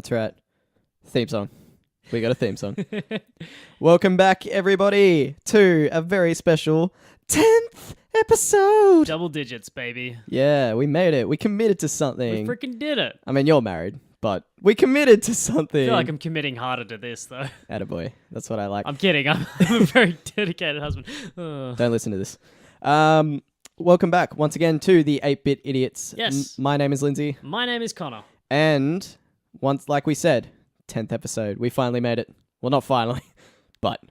That's right. Theme song. We got a theme song. Welcome back, everybody, to a very special 10th episode. Double digits, baby. Yeah, we made it. We committed to something. We freaking did it. I mean, you're married, but we committed to something. I feel like I'm committing harder to this, though. Attaboy. That's what I like. I'm kidding. I'm a very dedicated husband. Don't listen to this. Welcome back once again to the 8-Bit Idiots. Yes. My name is Lindsay. My name is Connor. And once, like we said, 10th episode. We finally made it. Well, not finally, but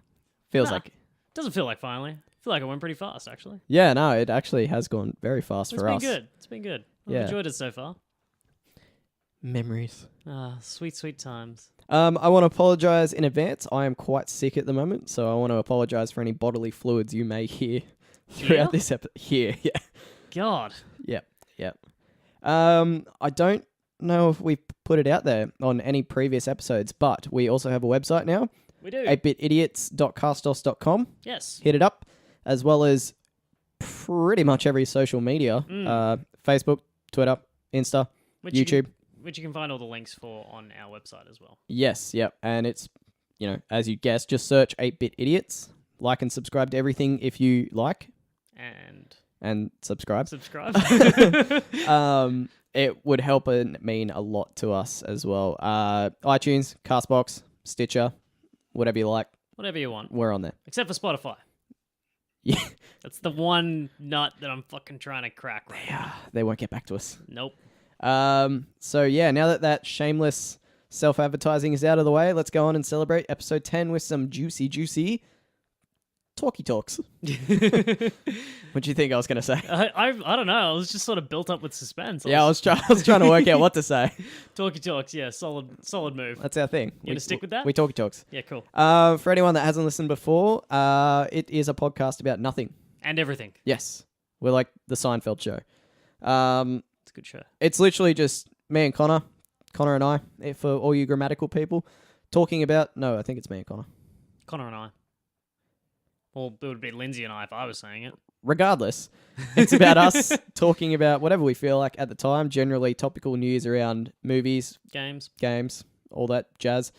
feels like... Doesn't feel like finally. I feel like it went pretty fast, actually. Yeah, no, it actually has gone very fast for us. It's been good. I've enjoyed it so far. Memories. Sweet, sweet times. I want to apologize in advance. I am quite sick at the moment, so I want to apologize for any bodily fluids you may hear throughout this episode. Here, yeah. God. Yep. I don't know if we put it out there on any previous episodes, but we also have a website now. We do. 8bitidiots.castbox.com. Yes. Hit it up, as well as pretty much every social media. Facebook, Twitter, Insta, YouTube. Which you can find all the links for on our website as well. Yes, yep. And it's, as you guessed, just search 8-Bit Idiots. Like and subscribe to everything if you like. And subscribe. It would help and mean a lot to us as well. iTunes, Castbox, Stitcher, whatever you like. Whatever you want. We're on there. Except for Spotify. Yeah. That's the one nut that I'm fucking trying to crack right now. They won't get back to us. Nope. So yeah, now that shameless self-advertising is out of the way, let's go on and celebrate episode 10 with some juicy talkie talks. What do you think I was going to say? I don't know. I was just sort of built up with suspense. I was trying to work out what to say. Talkie talks, yeah, solid move. That's our thing. You gonna stick with that? We talkie talks. Yeah, cool. For anyone that hasn't listened before, it is a podcast about nothing. And everything. Yes. We're like the Seinfeld show. It's a good show. It's literally just me and Connor and I, for all you grammatical people, talking about... No, I think it's me and Connor. Connor and I. Well, it would be Lindsay and I if I was saying it. Regardless, it's about us talking about whatever we feel like at the time, generally topical news around movies, games, all that jazz,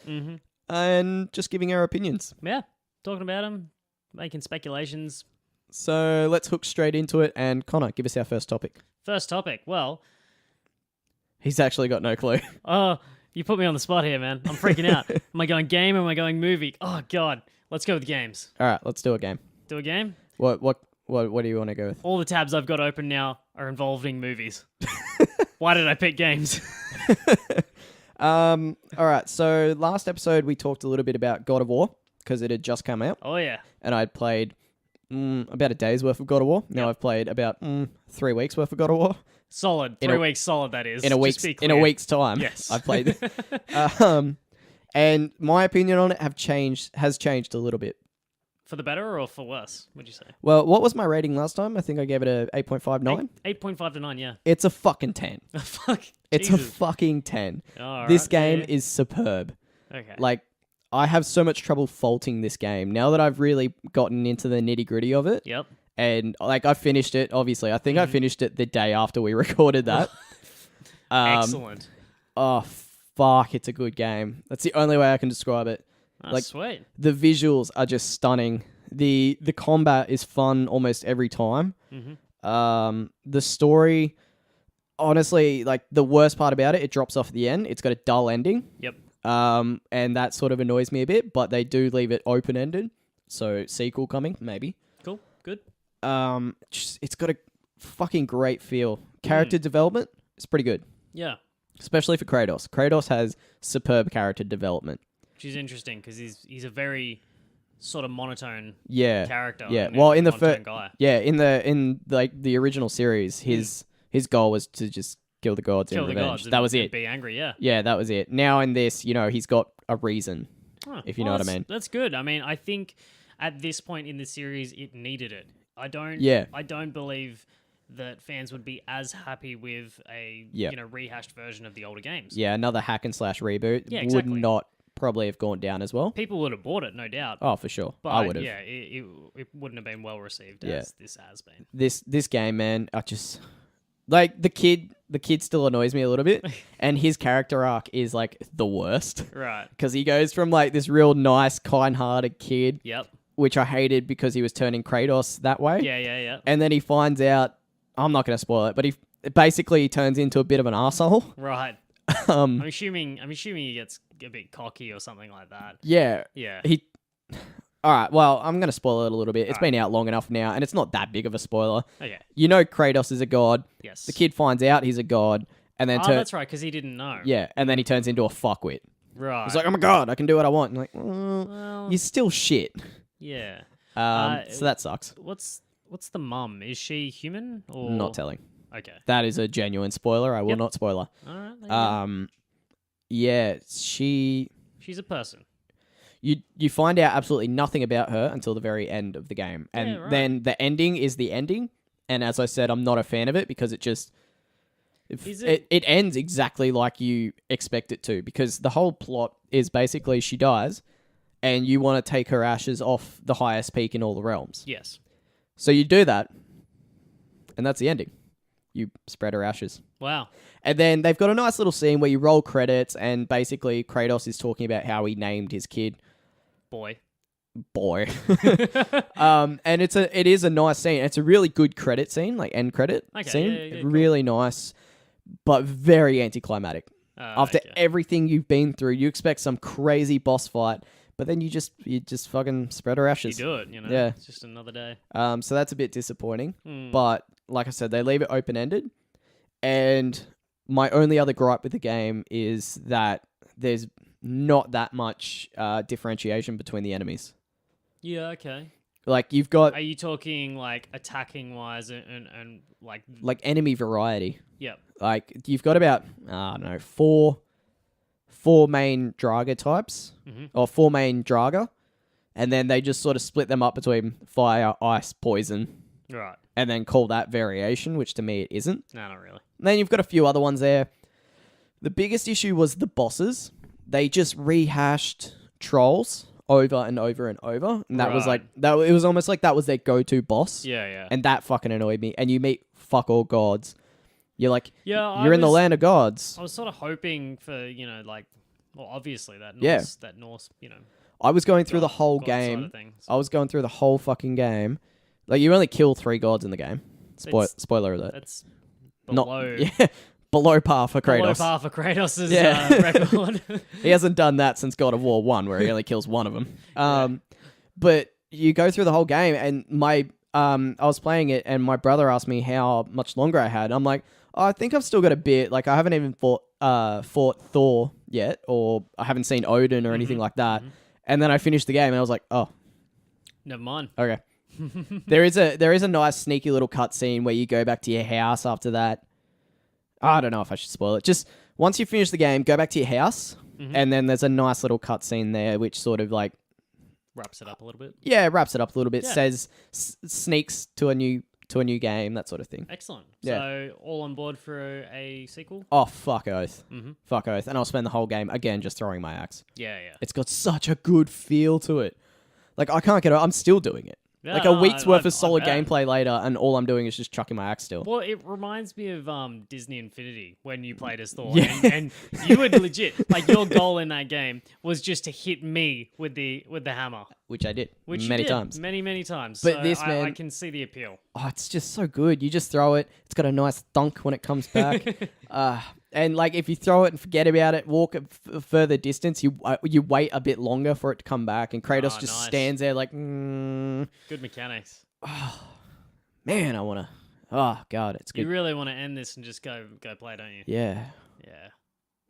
and just giving our opinions. Yeah, talking about them, making speculations. So let's hook straight into it, and Connor, give us our first topic. First topic, well... He's actually got no clue. Oh, you put me on the spot here, man. I'm freaking out. Am I going game or am I going movie? Oh, God. Let's go with games. All right, let's do a game. Do a game? What do you want to go with? All the tabs I've got open now are involving movies. Why did I pick games? All right, so last episode we talked a little bit about God of War because it had just come out. Oh, yeah. And I'd played about a day's worth of God of War. Now I've played about 3 weeks worth of God of War. Solid. 3 weeks solid, that is. In a week's time. Yes. I've played it. And my opinion on it has changed a little bit. For the better or for worse, would you say? Well, what was my rating last time? I think I gave it a 8.59. 8.5 to 9, yeah. It's a fucking 10. Fuck. It's Jesus. a fucking 10. All This right, game yeah. is superb. Okay. Like, I have so much trouble faulting this game now that I've really gotten into the nitty-gritty of it. Yep. And, like, I finished it, obviously. I think I finished it the day after we recorded that. Excellent. Oh, fuck, it's a good game. That's the only way I can describe it. Oh, sweet. The visuals are just stunning. The combat is fun almost every time. The story, honestly, like the worst part about it, it drops off at the end. It's got a dull ending. Yep. And that sort of annoys me a bit, but they do leave it open-ended. So sequel coming, maybe. Cool. Good. It's got a fucking great feel. Character development is pretty good. Yeah. Especially for Kratos. Kratos has superb character development. Which is interesting because he's a very sort of monotone character. Yeah. Well, in the first guy. Yeah, in the original series, his goal was to just kill the gods in revenge. That was it. Be angry, yeah. Yeah, that was it. Now in this, he's got a reason. If you know what I mean. That's good. I mean, I think at this point in the series it needed it. I don't believe that fans would be as happy with a rehashed version of the older games. Yeah, another hack and slash reboot exactly. would not probably have gone down as well. People would have bought it, no doubt. Oh, for sure. But I would have. Yeah, it wouldn't have been well received as this has been. This game, man, Like the kid still annoys me a little bit, and his character arc is like the worst. Right. Because he goes from like this real nice, kind-hearted kid. Yep. Which I hated because he was turning Kratos that way. Yeah. And then he finds out, I'm not going to spoil it, but he basically turns into a bit of an asshole. Right. I'm assuming he gets a bit cocky or something like that. Yeah. Yeah. All right, well, I'm going to spoil it a little bit. It's been out long enough now, and it's not that big of a spoiler. Okay. You know Kratos is a god. Yes. The kid finds out he's a god, and then that's right, because he didn't know. Yeah, and then he turns into a fuckwit. Right. He's like, oh my god, I can do what I want. And like, well, you're still shit. Yeah. So that sucks. What's the mum? Is she human or Not telling. Okay. That is a genuine spoiler. I will not spoiler. All right. Yeah, she's a person. You find out absolutely nothing about her until the very end of the game. And then the ending is the ending. And as I said, I'm not a fan of it because it just it ends exactly like you expect it to, because the whole plot is basically she dies and you want to take her ashes off the highest peak in all the realms. Yes. So you do that, and that's the ending. You spread her ashes. Wow. And then they've got a nice little scene where you roll credits, and basically Kratos is talking about how he named his kid Boy. And it is a nice scene. It's a really good credit scene, like end credit scene. Yeah, really nice, but very anticlimactic. After everything you've been through, you expect some crazy boss fight, but then you just fucking spread her ashes. You do it, Yeah. It's just another day. So that's a bit disappointing. But like I said, they leave it open-ended. And my only other gripe with the game is that there's not that much differentiation between the enemies. Yeah, okay. Like you've got... Are you talking like attacking wise and like... Like enemy variety. Yep. Like you've got about, I don't know, four main Draga types, or 4 main Draga, and then they just sort of split them up between fire, ice, poison. Right. And then call that variation, which to me it isn't. No, not really. And then you've got a few other ones there. The biggest issue was the bosses. They just rehashed trolls over and over and over. And that was like, it was almost like that was their go-to boss. Yeah. And that fucking annoyed me. And you meet fuck all gods. You're like, yeah, you're in the land of gods. I was sort of hoping for, like, well, obviously that Norse, I was going through the whole game. I was going through the whole fucking game. Like, you only kill 3 gods in the game. Spoiler alert. That's below... Below par for Kratos. Below par for Kratos' record. He hasn't done that since God of War 1, where he only kills one of them. But you go through the whole game, and I was playing it, and my brother asked me how much longer I had. I'm like, I think I've still got a bit. Like, I haven't even fought Thor yet, or I haven't seen Odin or anything like that. And then I finished the game, and I was like, oh. Never mind. Okay. There is a nice sneaky little cutscene where you go back to your house after that. I don't know if I should spoil it. Just once you finish the game, go back to your house, and then there's a nice little cutscene there, which sort of like wraps it up a little bit. Yeah, wraps it up a little bit. Yeah. Says sneaks to a new game, that sort of thing. Excellent. Yeah. So all on board for a sequel? Oh, fuck oath. Fuck oath. And I'll spend the whole game again just throwing my axe. Yeah. It's got such a good feel to it. Like I can't get it. I'm still doing it. Yeah, like a week's worth of solid bet. gameplay later, and all I'm doing is just chucking my axe still. Well, it reminds me of Disney Infinity when you played as Thor, Yeah. and you would legit like your goal in that game was just to hit me with the hammer, Which I did. which many you did times. many times. But So this, I man- can see the appeal. Oh, it's just so good. You just throw it. It's got a nice thunk when it comes back. And like if you throw it and forget about it, walk a further distance, you wait a bit longer for it to come back, and Kratos just nice. stands there like, Good mechanics. man, I want to. Oh god, it's good. You really want to end this and just go play, don't you? Yeah. Yeah.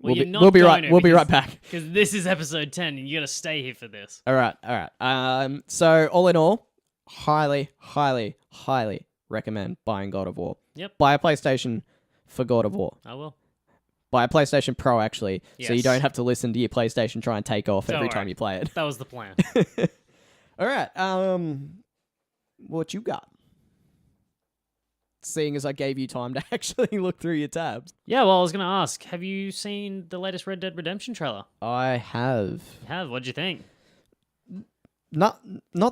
We'll be right. We'll be right back. Because this is episode 10, and you got to stay here for this. All right. So all in all, highly recommend buying God of War. Yep. Buy a PlayStation for God of War. I will. Buy a PlayStation Pro, actually, so you Yes. don't have to listen to your PlayStation try and take off Don't every worry. time you play it. That was the plan. All right. What you got? Seeing as I gave you time to actually look through your tabs. Yeah, well, I was going to ask, have you seen the latest Red Dead Redemption trailer? I have. You have. What'd you think? not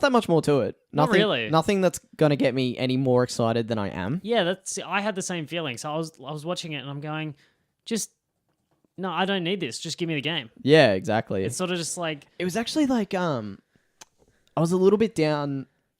that much more to it. Not really. Nothing that's gonna get me any more excited than I am. Yeah, I had the same feeling. So I was watching it and I'm going, no, I don't need this. Just give me the game. Yeah, exactly. It's sort of just like it was actually like I was a little bit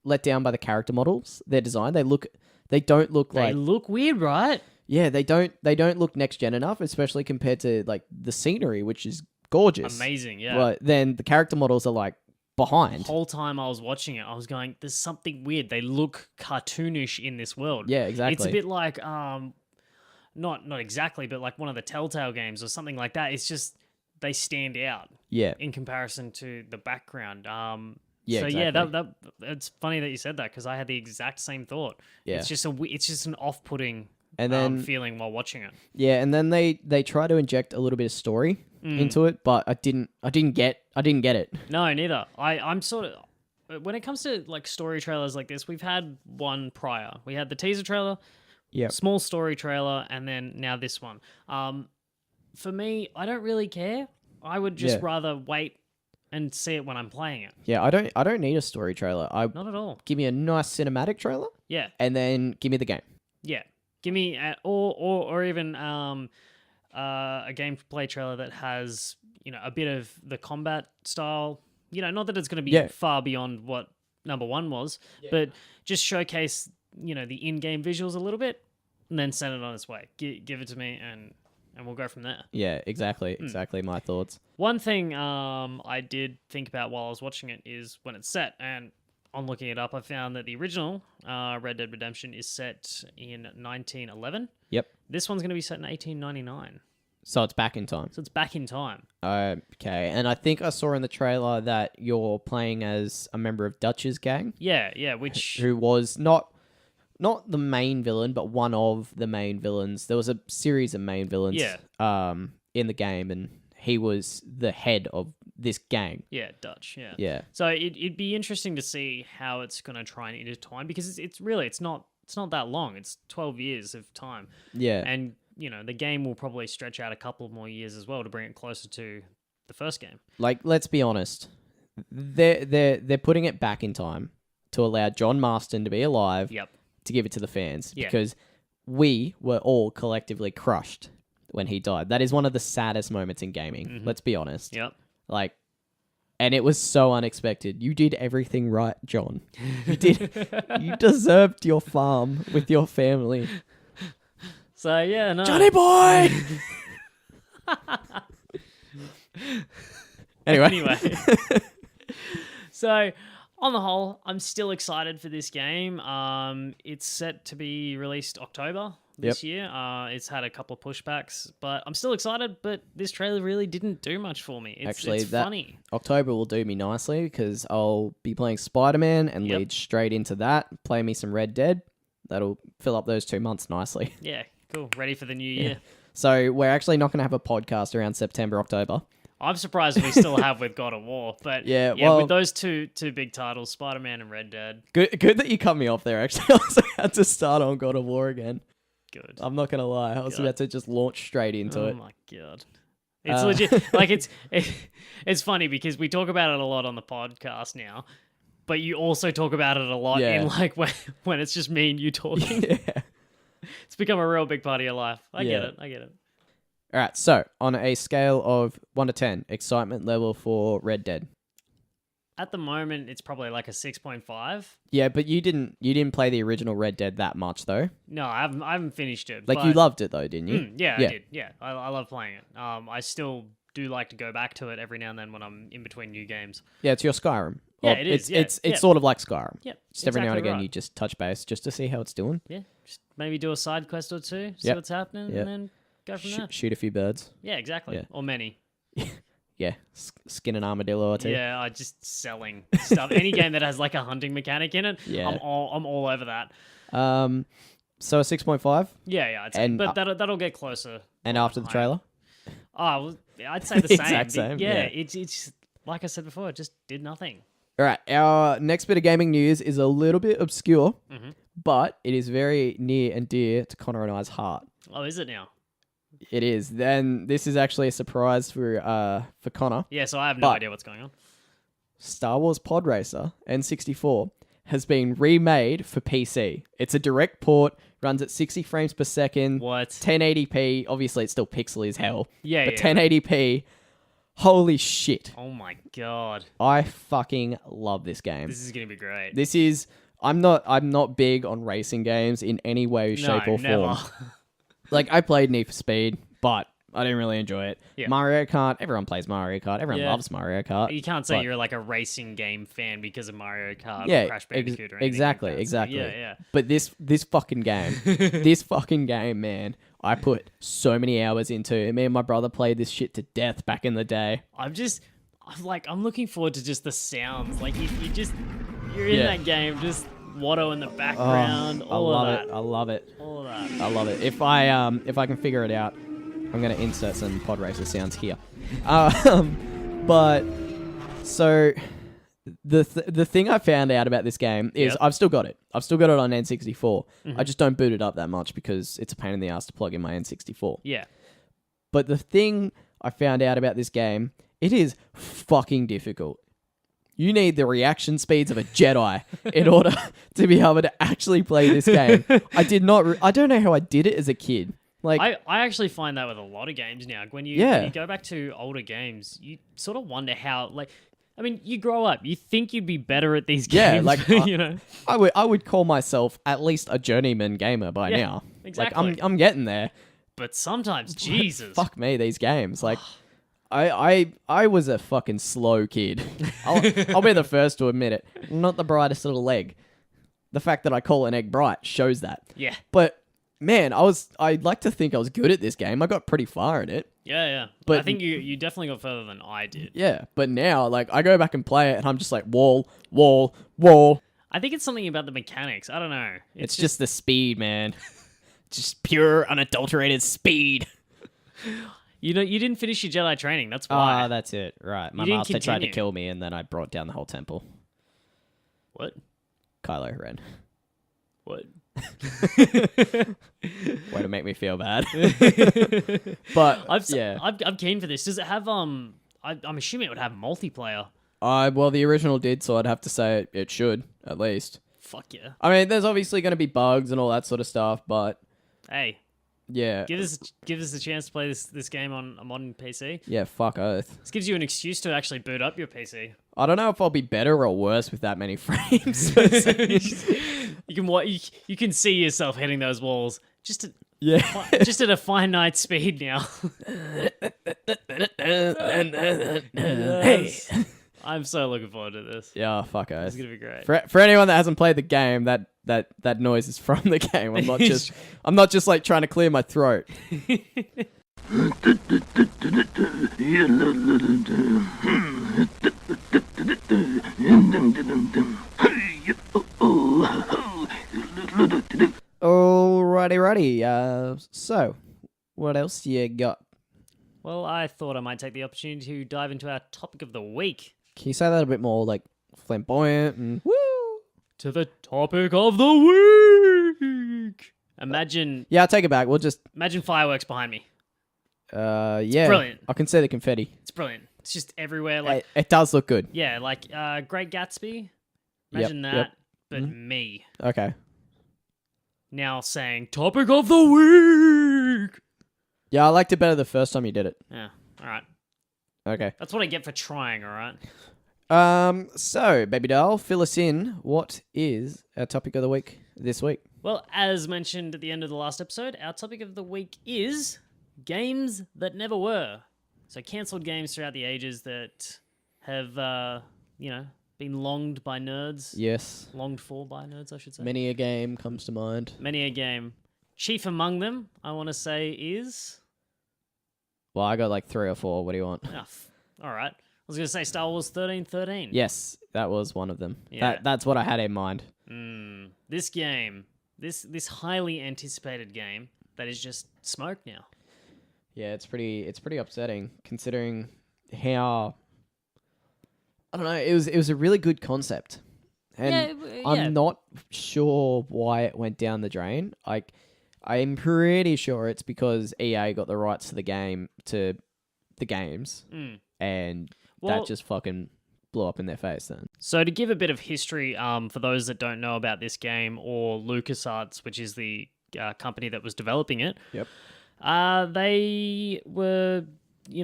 let down by the character models. Their design. They don't look like. They look weird, right? Yeah, they don't look next gen enough, especially compared to like the scenery, which is gorgeous, amazing. Yeah. But then the character models are like behind. The whole time I was watching it, I was going, "There's something weird. They look cartoonish in this world." Yeah, exactly. It's a bit like not exactly, but like one of the Telltale games or something like that. It's just they stand out. Yeah. In comparison to the background. Yeah. So exactly. yeah, it's funny that you said that because I had the exact same thought. Yeah. It's just an off-putting feeling while watching it. Yeah, and then they try to inject a little bit of story into it, but I didn't get it. No, neither. I'm sort of when it comes to like story trailers like this, we've had one prior. We had the teaser trailer, small story trailer, and then now this one. For me, I don't really care. I would just rather wait and see it when I'm playing it. Yeah, I don't need a story trailer. Not at all. Give me a nice cinematic trailer. Yeah. And then give me the game. Yeah. Give me or even a gameplay trailer that has, a bit of the combat style. Not that it's going to be far beyond what number 1 was, but just showcase, the in-game visuals a little bit and then send it on its way. Give it to me and we'll go from there. Yeah, exactly. Exactly my thoughts. One thing I did think about while I was watching it is when it's set, and on looking it up, I found that the original Red Dead Redemption is set in 1911. Yep. This one's going to be set in 1899. So it's back in time. Okay, and I think I saw in the trailer that you're playing as a member of Dutch's gang. Yeah, who was not the main villain, but one of the main villains. There was a series of main villains in the game, and he was the head of this gang. Yeah, Dutch, yeah. Yeah. So it'd be interesting to see how it's going to try and intertwine, because it's not that long. It's 12 years of time. Yeah. And, the game will probably stretch out a couple more years as well to bring it closer to the first game. Like, let's be honest. They're putting it back in time to allow John Marston to be alive. Yep. To give it to the fans, because we were all collectively crushed when he died. That is one of the saddest moments in gaming. Mm-hmm. Let's be honest. Yep. Like, and it was so unexpected. You did everything right, John. You did. You deserved your farm with your family. So yeah, no. Johnny boy. Anyway. So, on the whole, I'm still excited for this game. It's set to be released October this year. It's had a couple of pushbacks, but I'm still excited. But this trailer really didn't do much for me. It's funny. October will do me nicely because I'll be playing Spider-Man and lead straight into that. Play me some Red Dead. That'll fill up those 2 months nicely. Yeah, cool. Ready for the new year. So we're actually not going to have a podcast around September, October. I'm surprised we still have with God of War, but with those two big titles, Spider-Man and Red Dead. Good that you cut me off there. Actually, I was about to start on God of War again. Good. I'm not gonna lie, I was about to just launch straight into it. Oh my god, it's legit. Like it's funny because we talk about it a lot on the podcast now, but you also talk about it a lot in like when it's just me and you talking. Yeah, it's become a real big part of your life. I get it. All right, so on a scale of 1 to 10, excitement level for Red Dead. At the moment, it's probably like a 6.5. Yeah, but you didn't play the original Red Dead that much though. No, I haven't finished it. Like, you loved it though, didn't you? I did. Yeah, I love playing it. I still do like to go back to it every now and then when I'm in between new games. Yeah, it's your Skyrim. Yeah, it is. It's sort of like Skyrim. Yep. Just every now and again you just touch base just to see how it's doing. Yeah, just maybe do a side quest or two, see what's happening, and then go from there. Shoot a few birds. Yeah, exactly. Yeah. Or many. Yeah, skin an armadillo or two. Yeah, I just selling stuff. Any game that has like a hunting mechanic in it, I'm all over that. So a 6.5? Yeah, I'd say. But that'll get closer. And after the trailer? Oh, well, I'd say the same. Exact same. Yeah, it's like I said before, it just did nothing. All right, our next bit of gaming news is a little bit obscure, but it is very near and dear to Connor and I's heart. Oh, is it now? It is. Then this is actually a surprise for Connor. Yeah, so I have no idea what's going on. Star Wars Pod Racer N64 has been remade for PC. It's a direct port, runs at 60 frames per second. What? 1080p. Obviously, it's still pixely as hell. Yeah, But yeah. 1080p. Holy shit. Oh my god. I fucking love this game. This is going to be great. This is... I'm not big on racing games in any way, shape, or never. form. Like, I played Need for Speed, but I didn't really enjoy it. Yeah. Mario Kart, everyone plays Mario Kart. Everyone Yeah. loves Mario Kart. You can't say but- you're like a racing game fan because of Mario Kart Yeah, or Crash Bandicoot or anything exactly, like that. So, exactly. yeah. But this fucking game, this fucking game, man, I put so many hours into it. Me and my brother played this shit to death back in the day. I'm looking forward to just the sounds. Like you're in Yeah. that game, just Watto in the background. I all love of that. it. I love it. All of that. I love it. If I can figure it out, I'm gonna insert some pod racer sounds here. But so the thing I found out about this game is Yep. I've still got it. I've still got it on N64. I just don't boot it up that much because it's a pain in the ass to plug in my N64. Yeah. But the thing I found out about this game, it is fucking difficult. You need the reaction speeds of a Jedi in order to be able to actually play this game. I don't know how I did it as a kid. Like, I actually find that with a lot of games now. When you go back to older games, you sort of wonder how, like, I mean, you grow up, you think you'd be better at these games. yeah, like you know, I would call myself at least a journeyman gamer by now. exactly. Like I'm getting there. but sometimes, Jesus, Fuck me, these games. Like, I was a fucking slow kid. I'll be the first to admit it. Not the brightest little egg. The fact that I call an egg bright shows that. yeah, But man, I'd like to think I was good at this game. I got pretty far in it. yeah. But- I think you definitely got further than I did. Yeah, but now, like, I go back and play it, and I'm just like, wall, wall, wall. I think it's something about the mechanics. I don't know. It's just the speed, man. Just pure, unadulterated speed. you didn't finish your Jedi training. That's why. That's it. Right. My didn't master tried to continue. kill me, and then I brought down the whole temple. What? Kylo Ren. What? Way to make me feel bad. But, I'm keen for this. Does it have I'm assuming it would have multiplayer. well, the original did, so I'd have to say it should, at least. Fuck yeah. I mean, there's obviously going to be bugs and all that sort of stuff, but Hey, yeah. give us a chance to play this game on a modern PC. Yeah, fuck oath. This gives you an excuse to actually boot up your PC. I don't know if I'll be better or worse with that many frames. You can see yourself hitting those walls just Yeah. just at a finite speed now. Hey. I'm so looking forward to this. Yeah, fuck oath. It's gonna be great. For anyone that hasn't played the game, that noise is from the game. I'm not just like trying to clear my throat. Alrighty. So what else you got? Well, I thought I might take the opportunity to dive into our topic of the week. Can you say that a bit more like flamboyant and woo? To the topic of the week. Imagine Yeah, I'll take it back. We'll just fireworks behind me. yeah. brilliant. I can see the confetti. It's brilliant. It's just everywhere. Like It does look good. yeah, like Great Gatsby. Imagine that, yep. but me Okay. now saying topic of the week. Yeah, I liked it better the first time you did it. Yeah. All right. Okay. That's what I get for trying. All right. So, baby doll, fill us in. What is our topic of the week this week? Well, as mentioned at the end of the last episode, our topic of the week is games that never were. So cancelled games throughout the ages that have, been longed by nerds. Yes. Longed for by nerds, I should say. Many a game comes to mind. Many a game. Chief among them, I want to say, is... Well, I got like 3 or 4. What do you want? All right. I was going to say Star Wars 1313. Yes, that was one of them. Yeah. That's what I had in mind. This game, this highly anticipated game that is just smoke now. Yeah, it's pretty upsetting considering how I don't know, it was a really good concept. And Yeah. I'm not sure why it went down the drain. Like I'm pretty sure it's because EA got the rights to the games and Well, that just fucking blew up in their face then. So to give a bit of history, for those that don't know about this game, or LucasArts, which is the company that was developing it, Yep. they were,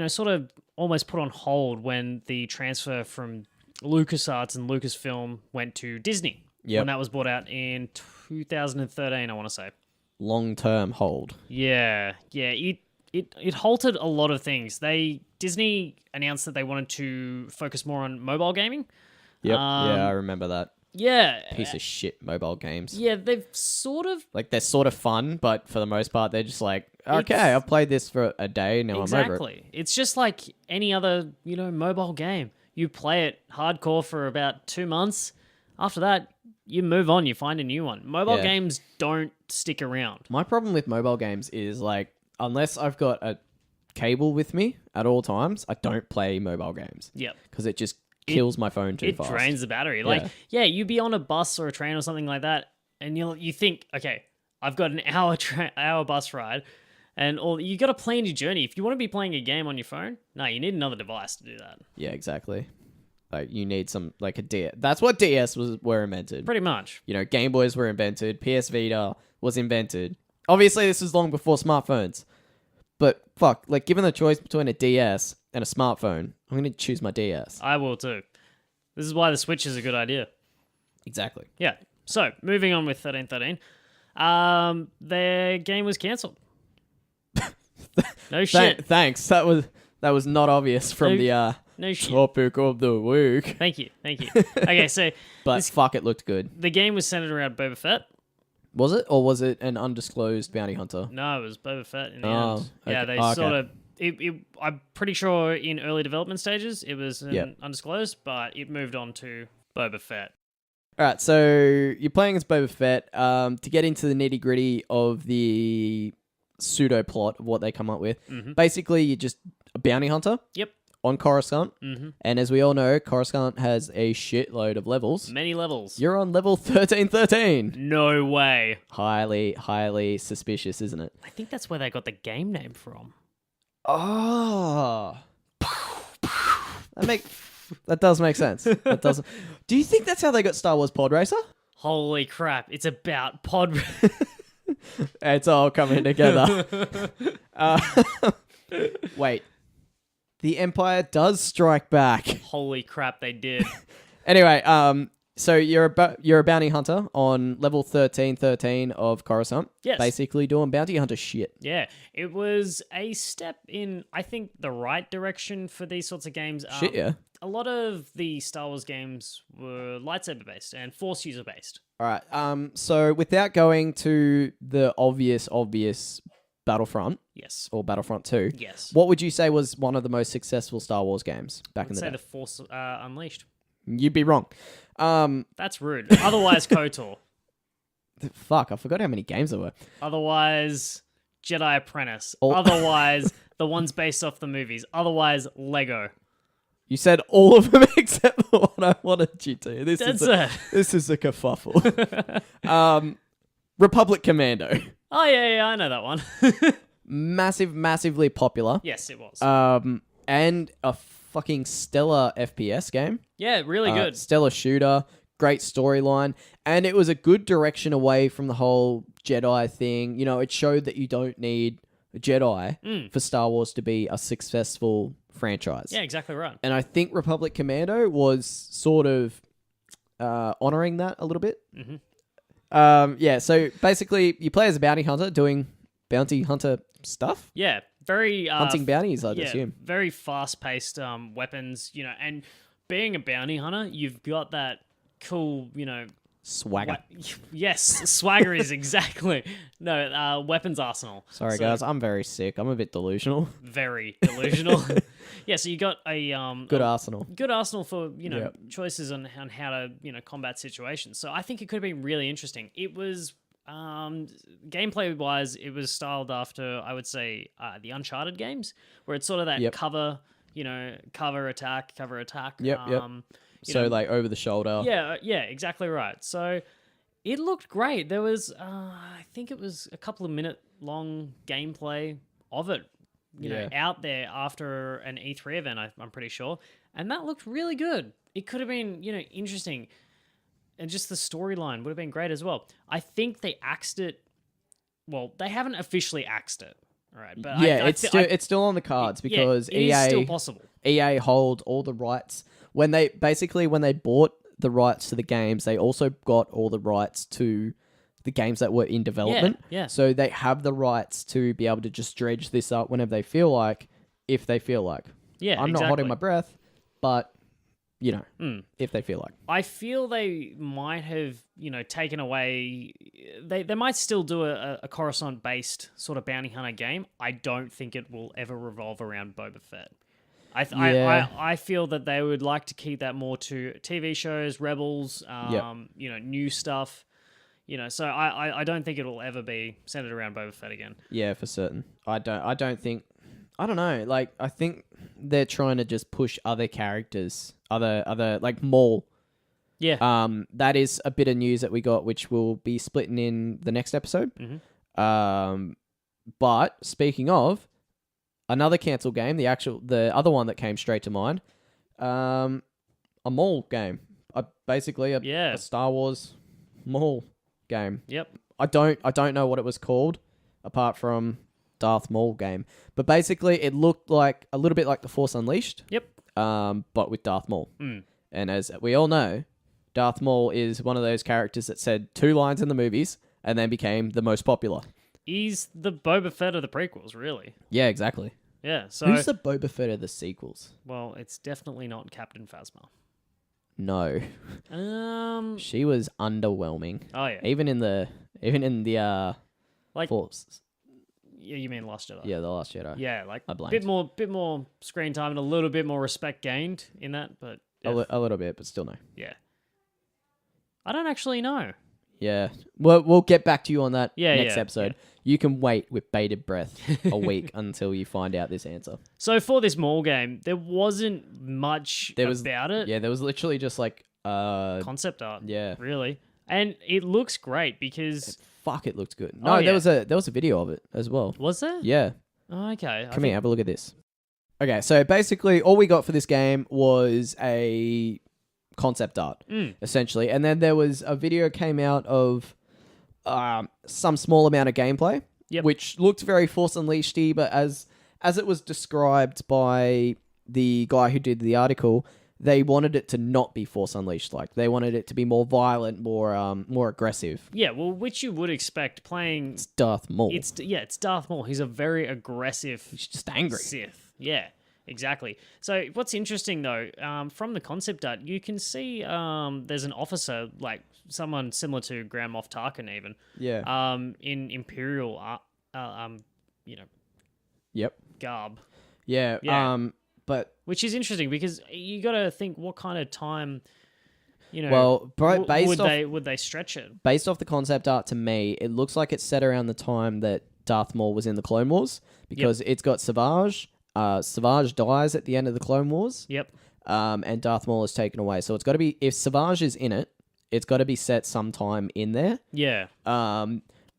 sort of almost put on hold when the transfer from LucasArts and Lucasfilm went to Disney. Yep. When that was brought out in 2013, I want to say. Long-term hold. Yeah. It halted a lot of things. Disney announced that they wanted to focus more on mobile gaming. Yep. Yeah, I remember that. Yeah. Piece of shit mobile games. Yeah, they've sort of... Like, they're sort of fun, but for the most part, they're just like, okay, I've played this for a day, now I'm over it. Exactly. It's just like any other, mobile game. You play it hardcore for about 2 months. After that, you move on, you find a new one. Mobile games don't stick around. My problem with mobile games is, like, unless I've got a cable with me at all times, I don't play mobile games. Yep. Because it just kills my phone too fast. It drains the battery. Like, you'd be on a bus or a train or something like that, and you think, okay, I've got an hour bus ride, and you got to plan your journey. If you want to be playing a game on your phone, no, you need another device to do that. Yeah, exactly. Like, you need some, like, a DS. That's what DS were invented. Pretty much. Game Boys were invented. PS Vita was invented. Obviously, this was long before smartphones. But, fuck, like, given the choice between a DS and a smartphone, I'm going to choose my DS. I will too. This is why the Switch is a good idea. Exactly. Yeah. So, moving on with 1313. Their game was cancelled. No shit. Thanks. That was not obvious from the no shit. topic of the week. Thank you. Okay, so... But fuck, it looked good. The game was centered around Boba Fett. Was it? Or was it an undisclosed bounty hunter? No, it was Boba Fett in the end. Okay. Yeah, they sort of... I'm pretty sure in early development stages it was undisclosed, but it moved on to Boba Fett. All right, so you're playing as Boba Fett. To get into the nitty-gritty of the pseudo plot of what they come up with, basically you're just a bounty hunter. Yep. On Coruscant. And as we all know, Coruscant has a shitload of levels. Many levels. You're on level 1313. No way. Highly, highly suspicious, isn't it? I think that's where they got the game name from. Oh. That does make sense. That does. Do you think that's how they got Star Wars Pod Racer? Holy crap. It's about pod... It's all coming together. Wait. The Empire does strike back. Holy crap, they did. Anyway, so you're a bounty hunter on level 1313 of Coruscant. Yes. Basically doing bounty hunter shit. Yeah, it was a step in, I think, the right direction for these sorts of games. Shit, yeah. A lot of the Star Wars games were lightsaber based and Force user based. All right. So without going to the obvious Battlefront. Yes. Or Battlefront 2. Yes. What would you say was one of the most successful Star Wars games back in the day? I'd say the Force Unleashed. You'd be wrong. That's rude. Otherwise, KOTOR. Fuck, I forgot how many games there were. Otherwise, Jedi Apprentice. Otherwise, the ones based off the movies. Otherwise, Lego. You said all of them except for what I wanted you to. This is a kerfuffle. Republic Commando. Oh, yeah, I know that one. Massively popular. Yes, it was. And a fucking stellar FPS game. Yeah, really good. Stellar shooter, great storyline, and it was a good direction away from the whole Jedi thing. It showed that you don't need a Jedi for Star Wars to be a successful franchise. Yeah, exactly right. And I think Republic Commando was sort of honoring that a little bit. Yeah, so basically you play as a bounty hunter doing bounty hunter stuff. Yeah, very... hunting bounties, I'd assume. Very fast-paced weapons, and being a bounty hunter, you've got that cool, Swagger. Yes, swagger is exactly... No, weapons arsenal. Sorry, guys, I'm very sick. I'm a bit delusional. Very delusional. Yeah, so you got a... good arsenal. Good arsenal for, choices on how to, combat situations. So I think it could have been really interesting. It was... gameplay-wise, it was styled after, I would say, the Uncharted games, where it's sort of that cover, cover attack. Yep. So, like, over the shoulder. Yeah, exactly right. So, it looked great. There was, I think it was a couple of minute long gameplay of it. out there after an E3 event, I'm pretty sure. And that looked really good. It could have been, interesting. And just the storyline would have been great as well. I think they axed it. Well, they haven't officially axed it. All right. But it's still on the cards because it is still possible. EA hold all the rights. When they bought the rights to the games, they also got all the rights to the games that were in development. Yeah. So they have the rights to be able to just dredge this up whenever they feel like, if they feel like. Yeah, I'm not holding my breath, but, if they feel like. I feel they might have, taken away... They might still do a Coruscant-based sort of bounty hunter game. I don't think it will ever revolve around Boba Fett. I feel that they would like to keep that more to TV shows, Rebels, new stuff. So I don't think it'll ever be centered around Boba Fett again. Yeah, for certain. I don't think... I don't know. Like, I think they're trying to just push other characters, other like Maul. Yeah. That is a bit of news that we got, which we'll be splitting in the next episode. Mm-hmm. But speaking of another cancelled game, the other one that came straight to mind, a Maul game. Basically a Star Wars Maul game. Yep. I don't know what it was called apart from Darth Maul game, but basically it looked like a little bit like The Force Unleashed. Yep. But with Darth Maul. Mm. And as we all know, Darth Maul is one of those characters that said 2 lines in the movies and then became the most popular. He's the Boba Fett of the prequels, really. Yeah, exactly. Yeah. So who's the Boba Fett of the sequels? Well, it's definitely not Captain Phasma. No. She was underwhelming. Oh yeah. Even in the like Force. Yeah, you mean Last Jedi? Yeah, the Last Jedi. Yeah, like I blamed. bit more screen time and a little bit more respect gained in that, but yeah. A little bit, but still no. Yeah. I don't actually know. Yeah. We'll get back to you on that next episode. Yeah. You can wait with bated breath a week until you find out this answer. So for this Maul game, there wasn't much about it. Yeah, there was literally just like concept art. Yeah. Really. And it looks great because it looked good. No, there was a video of it as well. Was there? Yeah. Oh, okay. Come here, have a look at this. Okay, so basically all we got for this game was a concept art, essentially. And then there was a video came out of some small amount of gameplay, which looked very Force Unleashed-y, but as it was described by the guy who did the article, they wanted it to not be Force Unleashed. Like, they wanted it to be more violent, more aggressive. Yeah, well, which you would expect playing... It's Darth Maul. It's Darth Maul. He's a very aggressive... He's just angry. Sith. Yeah, exactly. So what's interesting, though, from the concept art, you can see there's an officer, like someone similar to Grand Moff Tarkin even. Yeah. In Imperial, Yep. garb. Yeah. But which is interesting because you got to think what kind of time, would they stretch it? Based off the concept art, to me, it looks like it's set around the time that Darth Maul was in the Clone Wars because it's got Savage. Savage dies at the end of the Clone Wars. Yep. And Darth Maul is taken away. So it's got to be, if Savage is in it, it's got to be set sometime in there. Yeah.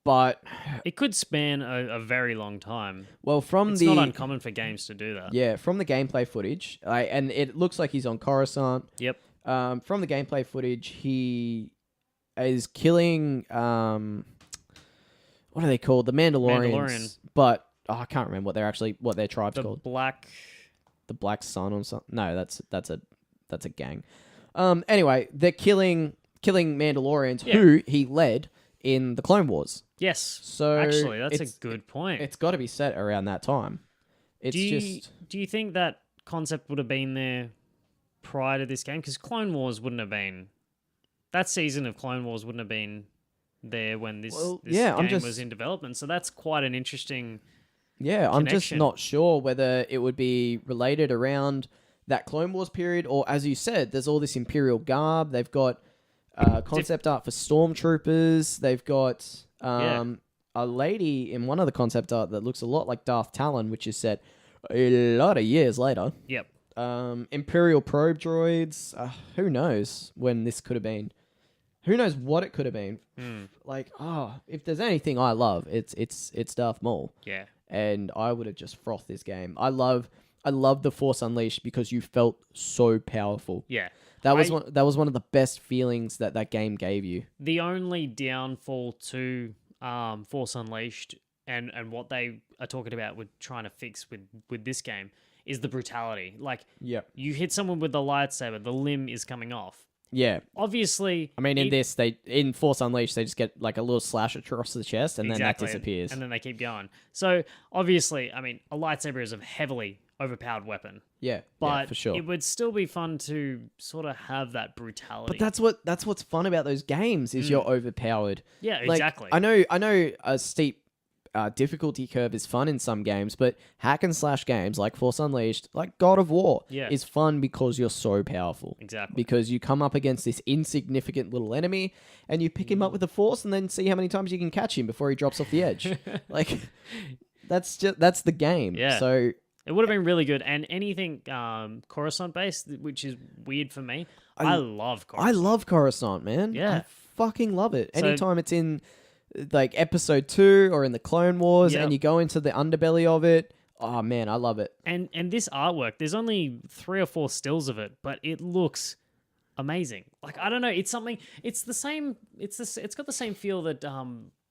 But it could span a very long time. Well, it's not uncommon for games to do that. Yeah, from the gameplay footage, and it looks like he's on Coruscant. Yep. From the gameplay footage, he is killing what are they called? The Mandalorians. But I can't remember what their tribe's called. The Black Sun or something. No, that's a gang. Anyway, they're killing Mandalorians who he led in the Clone Wars. Yes. So actually, that's a good point. It's got to be set around that time. Do you think that concept would have been there prior to this game? Because Clone Wars wouldn't have been... That season of Clone Wars wouldn't have been there when this game was in development. So that's quite an interesting connection. I'm just not sure whether it would be related around that Clone Wars period or, as you said, there's all this Imperial garb. They've got concept art for stormtroopers. They've got a lady in one of the concept art that looks a lot like Darth Talon, which is set a lot of years later. Yep. Imperial probe droids. Who knows when this could have been? Who knows what it could have been? Like, if there's anything I love, it's Darth Maul. Yeah. and I would have just frothed this game. I love the Force Unleashed because you felt so powerful. Yeah. That was one of the best feelings that game gave you. The only downfall to Force Unleashed and what they are talking about with trying to fix with this game is the brutality. Like, you hit someone with the lightsaber, the limb is coming off. Yeah. Obviously, I mean, in Force Unleashed, they just get like a little slash across the chest, and then that disappears. And then they keep going. So obviously, I mean, a lightsaber is a heavily overpowered weapon. Yeah, but for sure. It would still be fun to sort of have that brutality. But that's what's fun about those games is you're overpowered. Yeah, like, exactly. I know a steep difficulty curve is fun in some games, but hack and slash games like Force Unleashed, like God of War, is fun because you're so powerful. Exactly. Because you come up against this insignificant little enemy, and you pick him up with the Force, and then see how many times you can catch him before he drops off the edge. Like, that's the game. Yeah. So it would have been really good. And anything Coruscant based, which is weird for me. I love Coruscant. I love Coruscant, man. Yeah. I fucking love it. Anytime it's in like episode 2 or in the Clone Wars and you go into the underbelly of it, oh man, I love it. And this artwork, there's only 3 or 4 stills of it, but it looks amazing. Like, I don't know, it's something, it's the same, it's got the same feel that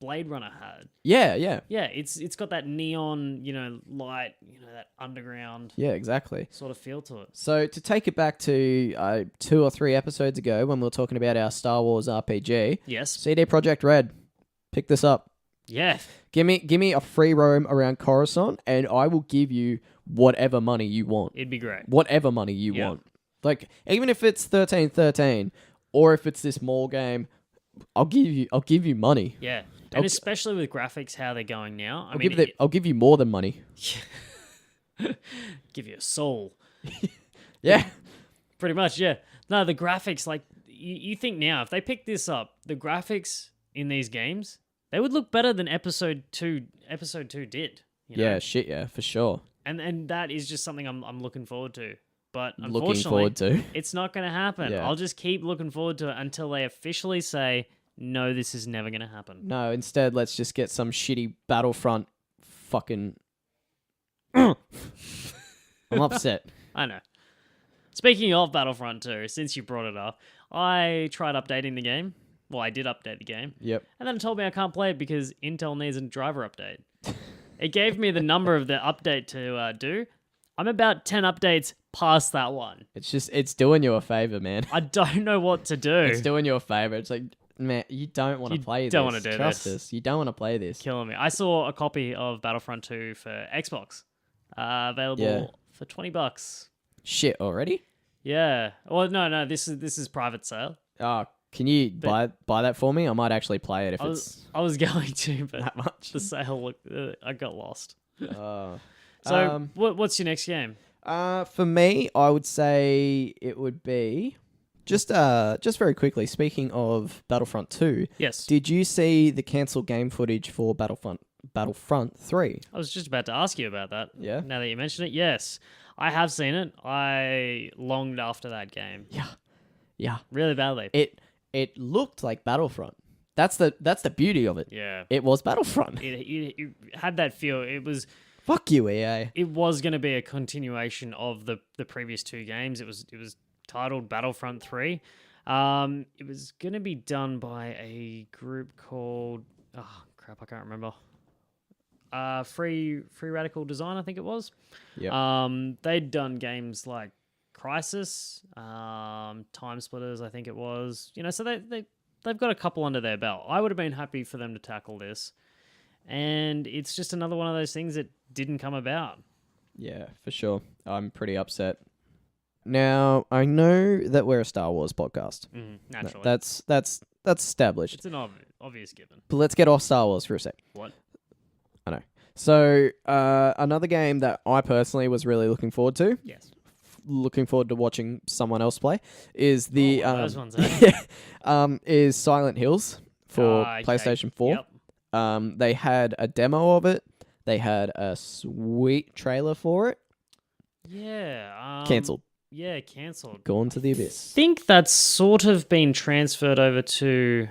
Blade Runner had. Yeah. Yeah, it's got that neon, light, that underground. Yeah, exactly. Sort of feel to it. So to take it back to 2 or 3 episodes ago when we were talking about our Star Wars RPG. Yes. CD Projekt Red, pick this up. Yeah. Give me a free roam around Coruscant, and I will give you whatever money you want. It'd be great. Whatever money you want. Like, even if it's 1313 or if it's this mall game, I'll give you money. Yeah. And especially with graphics, how they're going now. I'll give you more than money. Give you a soul. Yeah. Pretty much, yeah. No, the graphics, like, you think now, if they pick this up, the graphics in these games, they would look better than Episode 2 did. Yeah, shit, yeah, for sure. And that is just something I'm looking forward to. But unfortunately, it's not going to happen. Yeah. I'll just keep looking forward to it until they officially say, no, this is never going to happen. No, instead, let's just get some shitty Battlefront fucking... I'm upset. I know. Speaking of Battlefront 2, since you brought it up, I tried updating the game. Well, I did update the game. Yep. And then it told me I can't play it because Intel needs a driver update. It gave me the number of the update to do. I'm about 10 updates past that one. It's doing you a favor, man. I don't know what to do. It's doing you a favor. It's like, man, you don't want to play this. You don't want to do Trust this. us. You don't want to play this. Killing me. I saw a copy of Battlefront 2 for Xbox. Available for $20. Shit, already? Yeah. Well, no. This is private sale. Oh, can you buy that for me? I might actually play it if I was going to, but that much. The sale looked. I got lost. So, what's your next game? For me, I would say it would be just very quickly. Speaking of Battlefront 2, yes. Did you see the cancelled game footage for Battlefront 3? I was just about to ask you about that. Yeah. Now that you mention it, yes, I have seen it. I longed after that game. Yeah. Really badly. It looked like Battlefront. That's the beauty of it. Yeah. It was Battlefront. It had that feel. It was. Fuck you, EA. It was going to be a continuation of the previous 2 games. It was titled Battlefront 3. It was going to be done by a group called I can't remember. Free Radical Design, I think it was. Yeah. They'd done games like Crisis, Time Splitters, I think it was. So they've got a couple under their belt. I would have been happy for them to tackle this. And it's just another one of those things that didn't come about. Yeah, for sure. I'm pretty upset. Now, I know that we're a Star Wars podcast. Naturally. That's established. It's an obvious given. But let's get off Star Wars for a sec. What? I know. So, another game that I personally was really looking forward to. Yes. Looking forward to watching someone else play is the those ones, is Silent Hills for PlayStation 4. Yep. They had a demo of it. They had a sweet trailer for it. Yeah. Cancelled. Yeah, cancelled. Gone to the abyss. I think that's sort of been transferred over to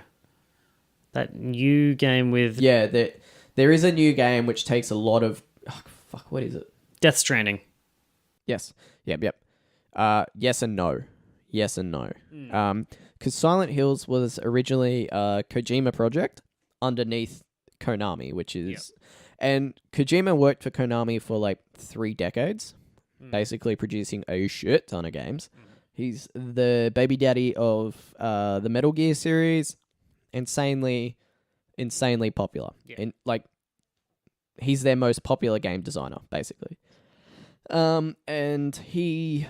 that new game with... Yeah, there is a new game which takes a lot of Oh, fuck, what is it? Death Stranding. Yes. Yep. Yes and no. Yes and no. Mm. Because Silent Hills was originally a Kojima project underneath Konami, which is... And Kojima worked for Konami for like 3 decades, basically producing a shit ton of games. He's the baby daddy of the Metal Gear series. Insanely popular. Yeah. He's their most popular game designer, basically. And he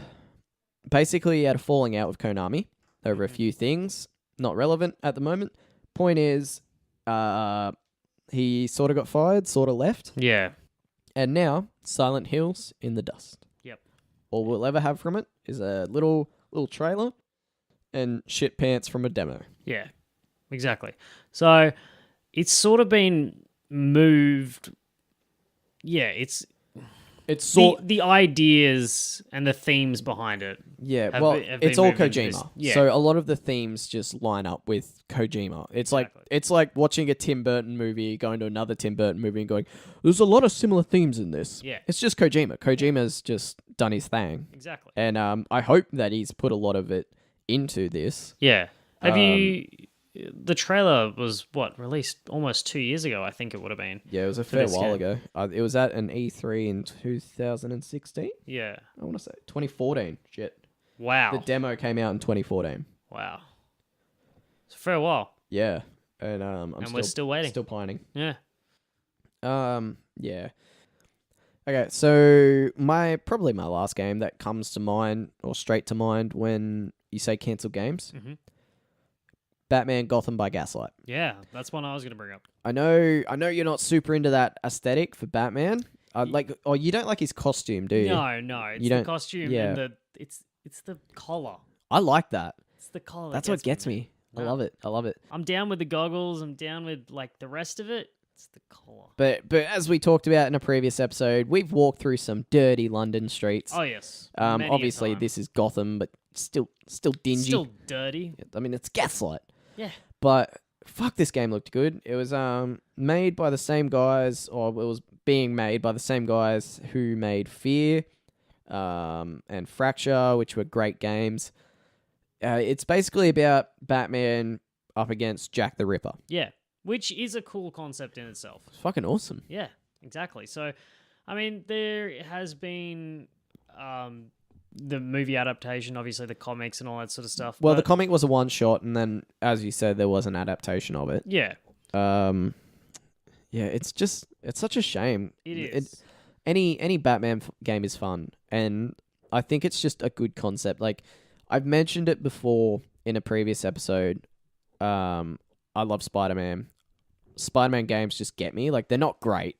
basically had a falling out with Konami over a few things, not relevant at the moment. Point is, he sort of got fired, sort of left, Yeah. and now Silent Hills in the dust. Yep. All we'll ever have from it is a little trailer and shit pants from a demo. Yeah. Exactly. So it's sort of been moved. Yeah, it's the ideas and the themes behind it. Yeah, have well, been it's all moved into this. Kojima. Yeah. So a lot of the themes just line up with Kojima. Exactly. It's like watching a Tim Burton movie, going to another Tim Burton movie and going, there's a lot of similar themes in this. Yeah. It's just Kojima. Kojima's just done his thing. Exactly. And I hope that he's put a lot of it into this. Yeah. Have you... The trailer was, released almost 2 years ago, I think it would have been. Yeah, it was a fair this while game. ago. It was at an E3 in 2016? Yeah. I want to say 2014. Shit. Wow. The demo came out in 2014. Wow. It's a fair while. Yeah. And we're still waiting. Still pining. Yeah. Yeah. Okay, so probably my last game that comes to mind or straight to mind when you say cancel games. Mm-hmm. Batman Gotham by Gaslight. Yeah, that's one I was going to bring up. I know you're not super into that aesthetic for Batman. You don't like his costume, do you? No, it's the costume and it's the collar. I like that. It's the collar. That's what gets me. No. I love it. I'm down with the goggles. I'm down with like the rest of it. It's the collar. But as we talked about in a previous episode, we've walked through some dirty London streets. Oh yes. Many a Obviously time. this is Gotham, but still dingy. Still dirty. I mean, it's Gaslight. Yeah. But fuck, this game looked good. It was made by the same guys, or it was being made by the same guys who made Fear and Fracture, which were great games. It's basically about Batman up against Jack the Ripper. Yeah, which is a cool concept in itself. It's fucking awesome. Yeah, exactly. So, I mean, there has been the movie adaptation, obviously the comics and all that sort of stuff. Well, the comic was a one shot, and then, as you said, there was an adaptation of it. Yeah. Yeah, it's such a shame. It is. Any Batman game is fun, and I think it's just a good concept. Like, I've mentioned it before in a previous episode. I love Spider-Man. Spider-Man games just get me. Like, they're not great,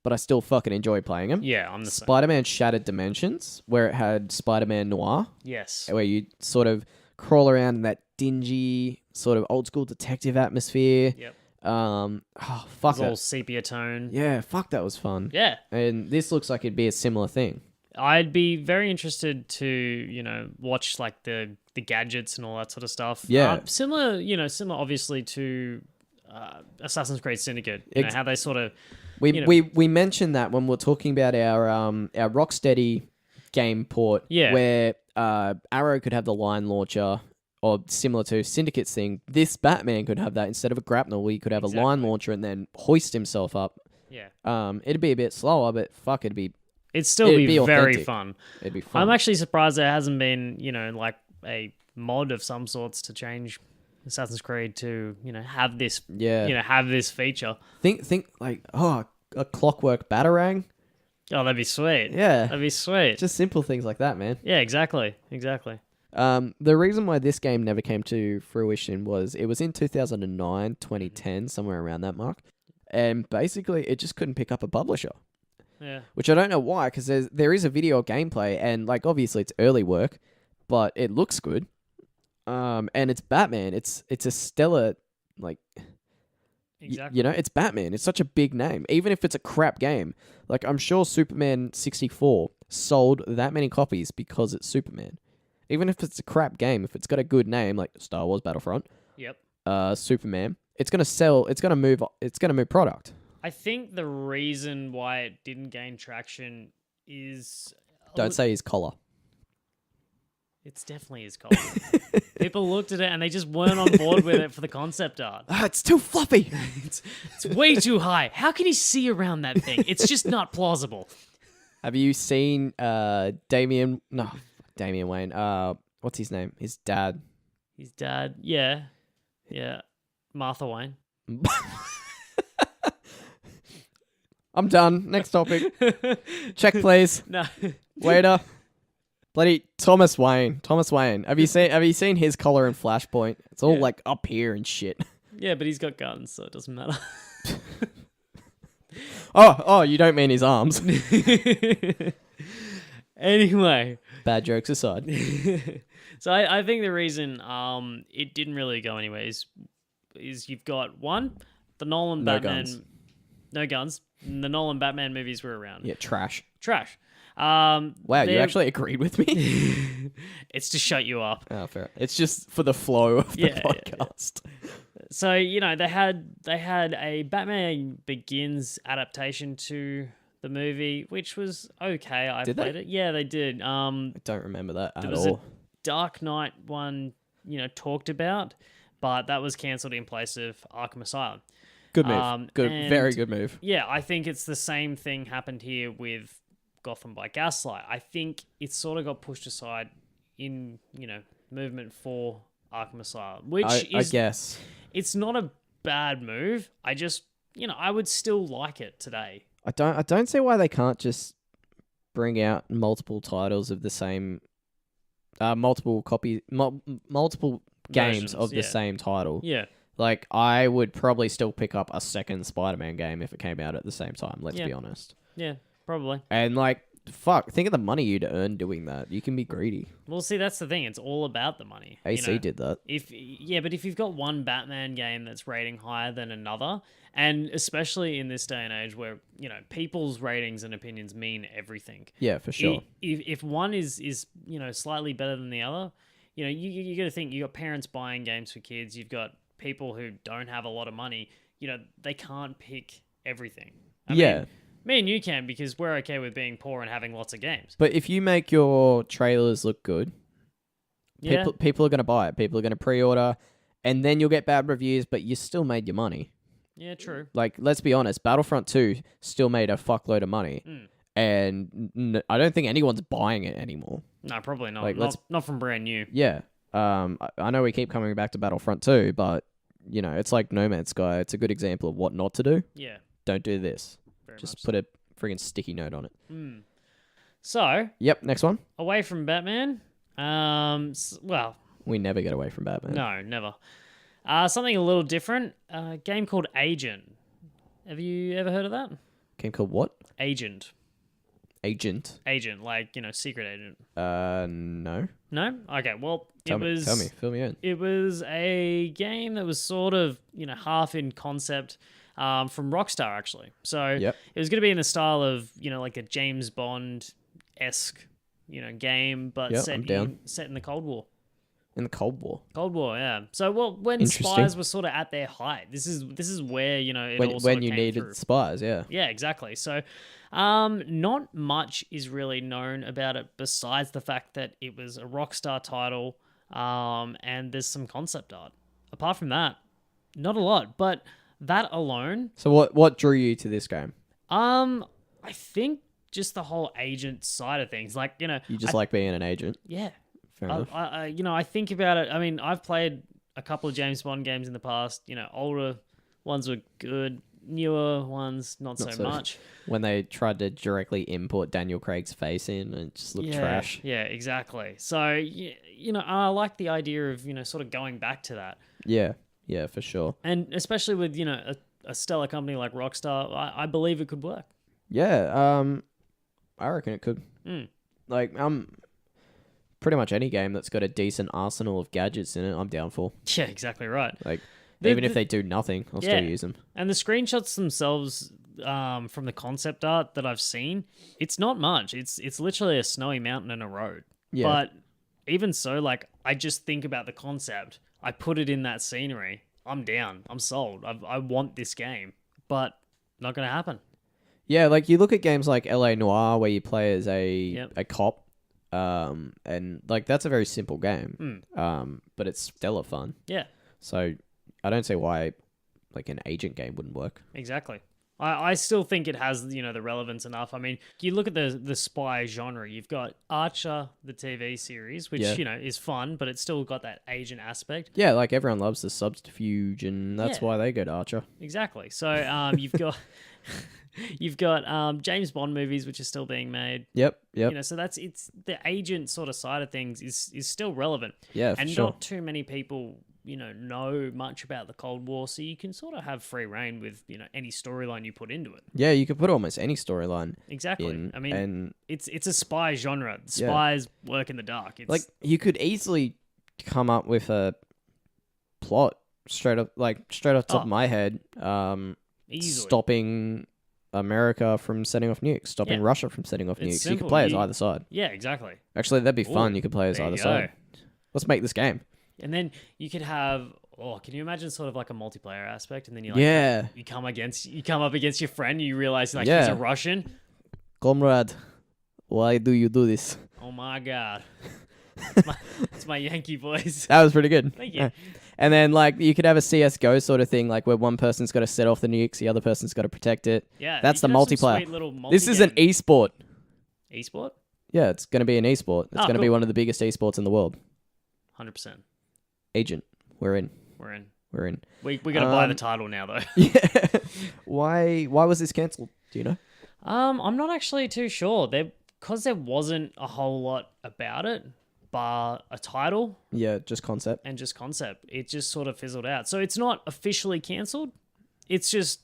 but I still fucking enjoy playing them. Yeah, I'm the same. Spider-Man Shattered Dimensions, where it had Spider-Man Noir. Yes. Where you sort of crawl around in that dingy, sort of old school detective atmosphere. Yep. Fuck It's all it. sepia tone. Yeah, fuck, that was fun. Yeah. And this looks like it'd be a similar thing. I'd be very interested to, watch like the gadgets and all that sort of stuff. Yeah. Similar obviously to Assassin's Creed Syndicate. How they sort of We mentioned that when we're talking about our Rocksteady game port, where Arrow could have the line launcher, or similar to Syndicate's thing. This Batman could have that instead of a grapnel. We could have a line launcher and then hoist himself up. Yeah. It'd be a bit slower, but fuck, it'd still be very authentic. fun. It'd be fun. I'm actually surprised there hasn't been, like a mod of some sorts to change Assassin's Creed to, have this, have this feature. Think like, a clockwork Batarang. Oh, that'd be sweet. Yeah. That'd be sweet. Just simple things like that, man. Yeah, exactly. The reason why this game never came to fruition was it was in 2009, 2010, somewhere around that mark. And basically, it just couldn't pick up a publisher. Yeah. Which I don't know why, because there is a video gameplay, and like obviously it's early work, but it looks good. And it's Batman. It's a stellar, like, exactly. It's Batman. It's such a big name, even if it's a crap game. Like, I'm sure Superman 64 sold that many copies because it's Superman. Even if it's a crap game, if it's got a good name like Star Wars Battlefront, Yep. Superman, it's gonna sell. It's gonna move product. I think the reason why it didn't gain traction is Don't say his collar. it's definitely his collar. People looked at it and they just weren't on board with it for the concept art. It's too fluffy. It's way too high. How can he see around that thing? It's just not plausible. Have you seen Damian Wayne? What's his name? His dad. His dad, yeah. Martha Wayne. I'm done. Next topic. Check, please. No. Waiter. Bloody Thomas Wayne. Have you seen his collar in Flashpoint? It's all like up here and shit. Yeah, but he's got guns, so it doesn't matter. Oh, you don't mean his arms. Anyway. Bad jokes aside. So I think the reason it didn't really go anywhere is you've got one, the Nolan Batman. No guns. The Nolan Batman movies were around. Yeah, trash. Wow, you actually agreed with me? It's to shut you up. Oh, fair. It's just for the flow of the podcast. Yeah. So, they had a Batman Begins adaptation to the movie, which was okay. I played it. Yeah, they did. I don't remember that at all. There was a Dark Knight one, talked about, but that was cancelled in place of Arkham Asylum. Good move. Very good move. Yeah, I think it's the same thing happened here with Gotham by Gaslight. I think it sort of got pushed aside in, movement for Arkham Asylum, which I guess it's not a bad move. I just, I would still like it today. I don't see why they can't just bring out multiple titles of the same, multiple games of the same title. Yeah. Like, I would probably still pick up a second Spider-Man game if it came out at the same time, let's be honest. Yeah, probably. And, like, fuck, think of the money you'd earn doing that. You can be greedy. Well, see, that's the thing. It's all about the money. AC did that. But if you've got one Batman game that's rating higher than another, and especially in this day and age where, people's ratings and opinions mean everything. Yeah, for sure. If one is slightly better than the other, you got to think, you got parents buying games for kids, you've got people who don't have a lot of money, they can't pick everything. I mean, me and you can, because we're okay with being poor and having lots of games. But if you make your trailers look good, people are going to buy it. People are going to pre-order, and then you'll get bad reviews, but you still made your money. Yeah, true. Like, let's be honest, Battlefront 2 still made a fuckload of money, and I don't think anyone's buying it anymore. No, probably not. Like, not from brand new. Yeah. I know we keep coming back to Battlefront 2, but, it's like No Man's Sky. It's a good example of what not to do. Yeah. Don't do this. Very Just much put a friggin' sticky note on it. So. Yep, next one. Away from Batman. Well. We never get away from Batman. No, never. Something a little different. A game called Agent. Have you ever heard of that? Game called what? Agent, like, secret agent. No. No? Okay, well, tell me, fill me in. It was a game that was sort of, half in concept from Rockstar, actually. So it was going to be in the style of, like a James Bond-esque, game, but set in the Cold War. In the Cold War. Cold War, yeah. So, when spies were sort of at their height, this is where it all sort when of you came needed through. spies, yeah. Yeah, exactly. So, not much is really known about it besides the fact that it was a Rockstar title, and there's some concept art. Apart from that, not a lot. But that alone. So, what drew you to this game? I think just the whole agent side of things, like you just like being an agent. Yeah. Fair enough. I think about it. I mean, I've played a couple of James Bond games in the past. Older ones were good. Newer ones, not so much. When they tried to directly import Daniel Craig's face in, and it just looked trash. Yeah, exactly. So, I like the idea of, sort of going back to that. Yeah, for sure. And especially with, a stellar company like Rockstar, I believe it could work. Yeah, I reckon it could. Like, pretty much any game that's got a decent arsenal of gadgets in it, I'm down for. Yeah, exactly right. Like, even if they do nothing, I'll still use them. And the screenshots themselves, from the concept art that I've seen, it's not much. It's literally a snowy mountain and a road. Yeah. But even so, like, I just think about the concept. I put it in that scenery. I'm down. I'm sold. I want this game. But not going to happen. Yeah, like you look at games like LA Noire where you play as a cop, and like that's a very simple game, but it's stellar fun. Yeah. So I don't see why like an agent game wouldn't work. Exactly. I still think it has, the relevance enough. I mean, you look at the spy genre. You've got Archer, the TV series, which, is fun, but it's still got that agent aspect. Yeah, like everyone loves the subterfuge, and that's why they go to Archer. Exactly. So you've got James Bond movies, which are still being made. Yep. So it's the agent sort of side of things is still relevant. Yeah, and sure. Not too many people know much about the Cold War, so you can sort of have free reign with any storyline you put into it. Yeah, you could put almost any storyline. Exactly. I mean, it's a spy genre. Spies work in the dark. It's like you could easily come up with a plot straight off the top of my head. Easily. Stopping America from setting off nukes, stopping Russia from setting off nukes. Simple. You could play as either side. Yeah, exactly. Actually, that'd be fun. You could play as either side. Let's make this game. And then you could have, can you imagine sort of like a multiplayer aspect? And then you come up against your friend, and you realize he's a Russian. Comrade, why do you do this? Oh my god, it's my Yankee voice. That was pretty good. Thank you. And then like you could have a CS:GO sort of thing, like where one person's got to set off the nukes, the other person's got to protect it. Yeah, that's the multiplayer. This is an esport. Esport? Yeah, it's going to be an esport. It's going to be one of the biggest esports in the world. 100%. Agent, we're in. We're in. We got to buy the title now, though. Yeah. Why was this cancelled? Do you know? I'm not actually too sure. Because there wasn't a whole lot about it, bar a title. Yeah, just concept. It just sort of fizzled out. So it's not officially cancelled. It's just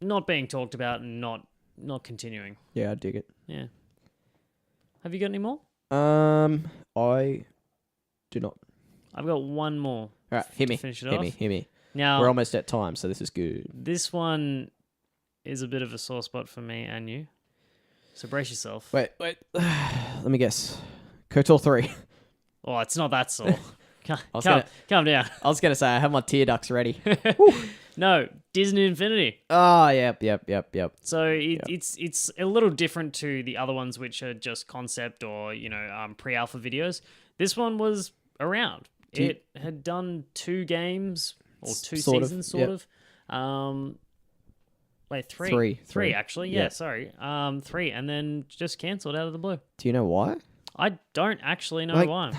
not being talked about and not continuing. Yeah, I dig it. Yeah. Have you got any more? I do not. I've got one more. All right, hit me. Finish it off. Hit me. Now, we're almost at time, so this is good. This one is a bit of a sore spot for me and you. So brace yourself. Wait. Let me guess. KOTOR 3. Oh, it's not that sore. Calm down. I was going to say, I have my tear ducts ready. No, Disney Infinity. Oh, yep. So it's a little different to the other ones, which are just concept or, pre-alpha videos. This one was around. It had done 2 games or 2 seasons, sort of. Wait, 3. 3, actually. Yeah, sorry. 3, and then just cancelled out of the blue. Do you know why? I don't actually know why.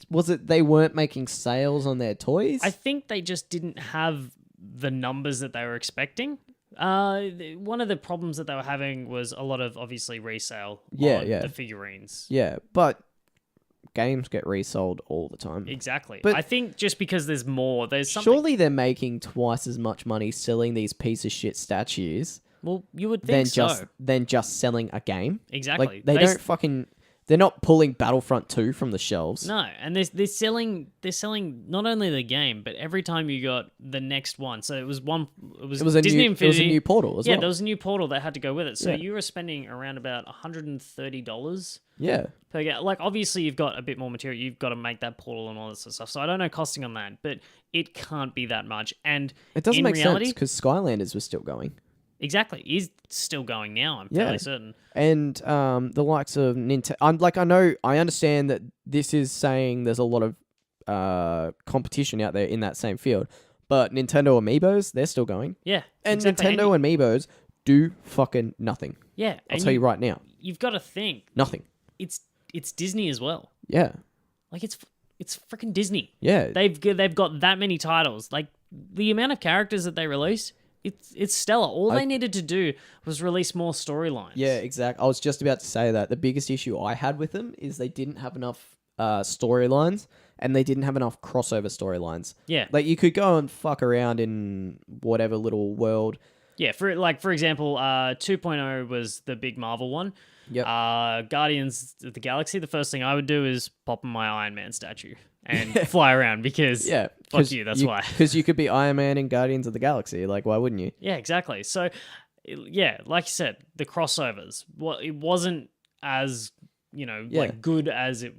Was it they weren't making sales on their toys? I think they just didn't have the numbers that they were expecting. One of the problems that they were having was a lot of, obviously, resale on the figurines. Yeah, but games get resold all the time. Exactly. But I think just because there's more, there's something... Surely they're making twice as much money selling these piece of shit statues. Well, you would think than just selling a game. Exactly. Like, they don't fucking... They're not pulling Battlefront 2 from the shelves. No, and they're selling not only the game, but every time you got the next one. So it was Disney Infinity. It was a new portal as well. Yeah, there was a new portal that had to go with it. So you were spending around about $130 per game. Like, obviously, you've got a bit more material. You've got to make that portal and all this sort of stuff. So I don't know costing on that, but it can't be that much. And it doesn't make sense because Skylanders was still going. Exactly. He's still going now, I'm fairly certain. And the likes of Nintendo... I understand that this is saying there's a lot of competition out there in that same field, but Nintendo Amiibos, they're still going. Yeah, and exactly. Nintendo Amiibos do fucking nothing. Yeah. I'll tell you right now. You've got to think. Nothing. It's Disney as well. Yeah. Like, it's freaking Disney. Yeah. They've got that many titles. Like, the amount of characters that they released... It's stellar. All they needed to do was release more storylines. Yeah, exactly. I was just about to say that. The biggest issue I had with them is they didn't have enough storylines and they didn't have enough crossover storylines. Yeah. Like, you could go and fuck around in whatever little world. Yeah, for example, 2.0 was the big Marvel one. Yep. Guardians of the Galaxy, the first thing I would do is pop in my Iron Man statue and fly around because fuck you, that's why. Because you could be Iron Man in Guardians of the Galaxy. Like, why wouldn't you? Yeah, exactly. So, yeah, like you said, the crossovers. Well, it wasn't as, like good as it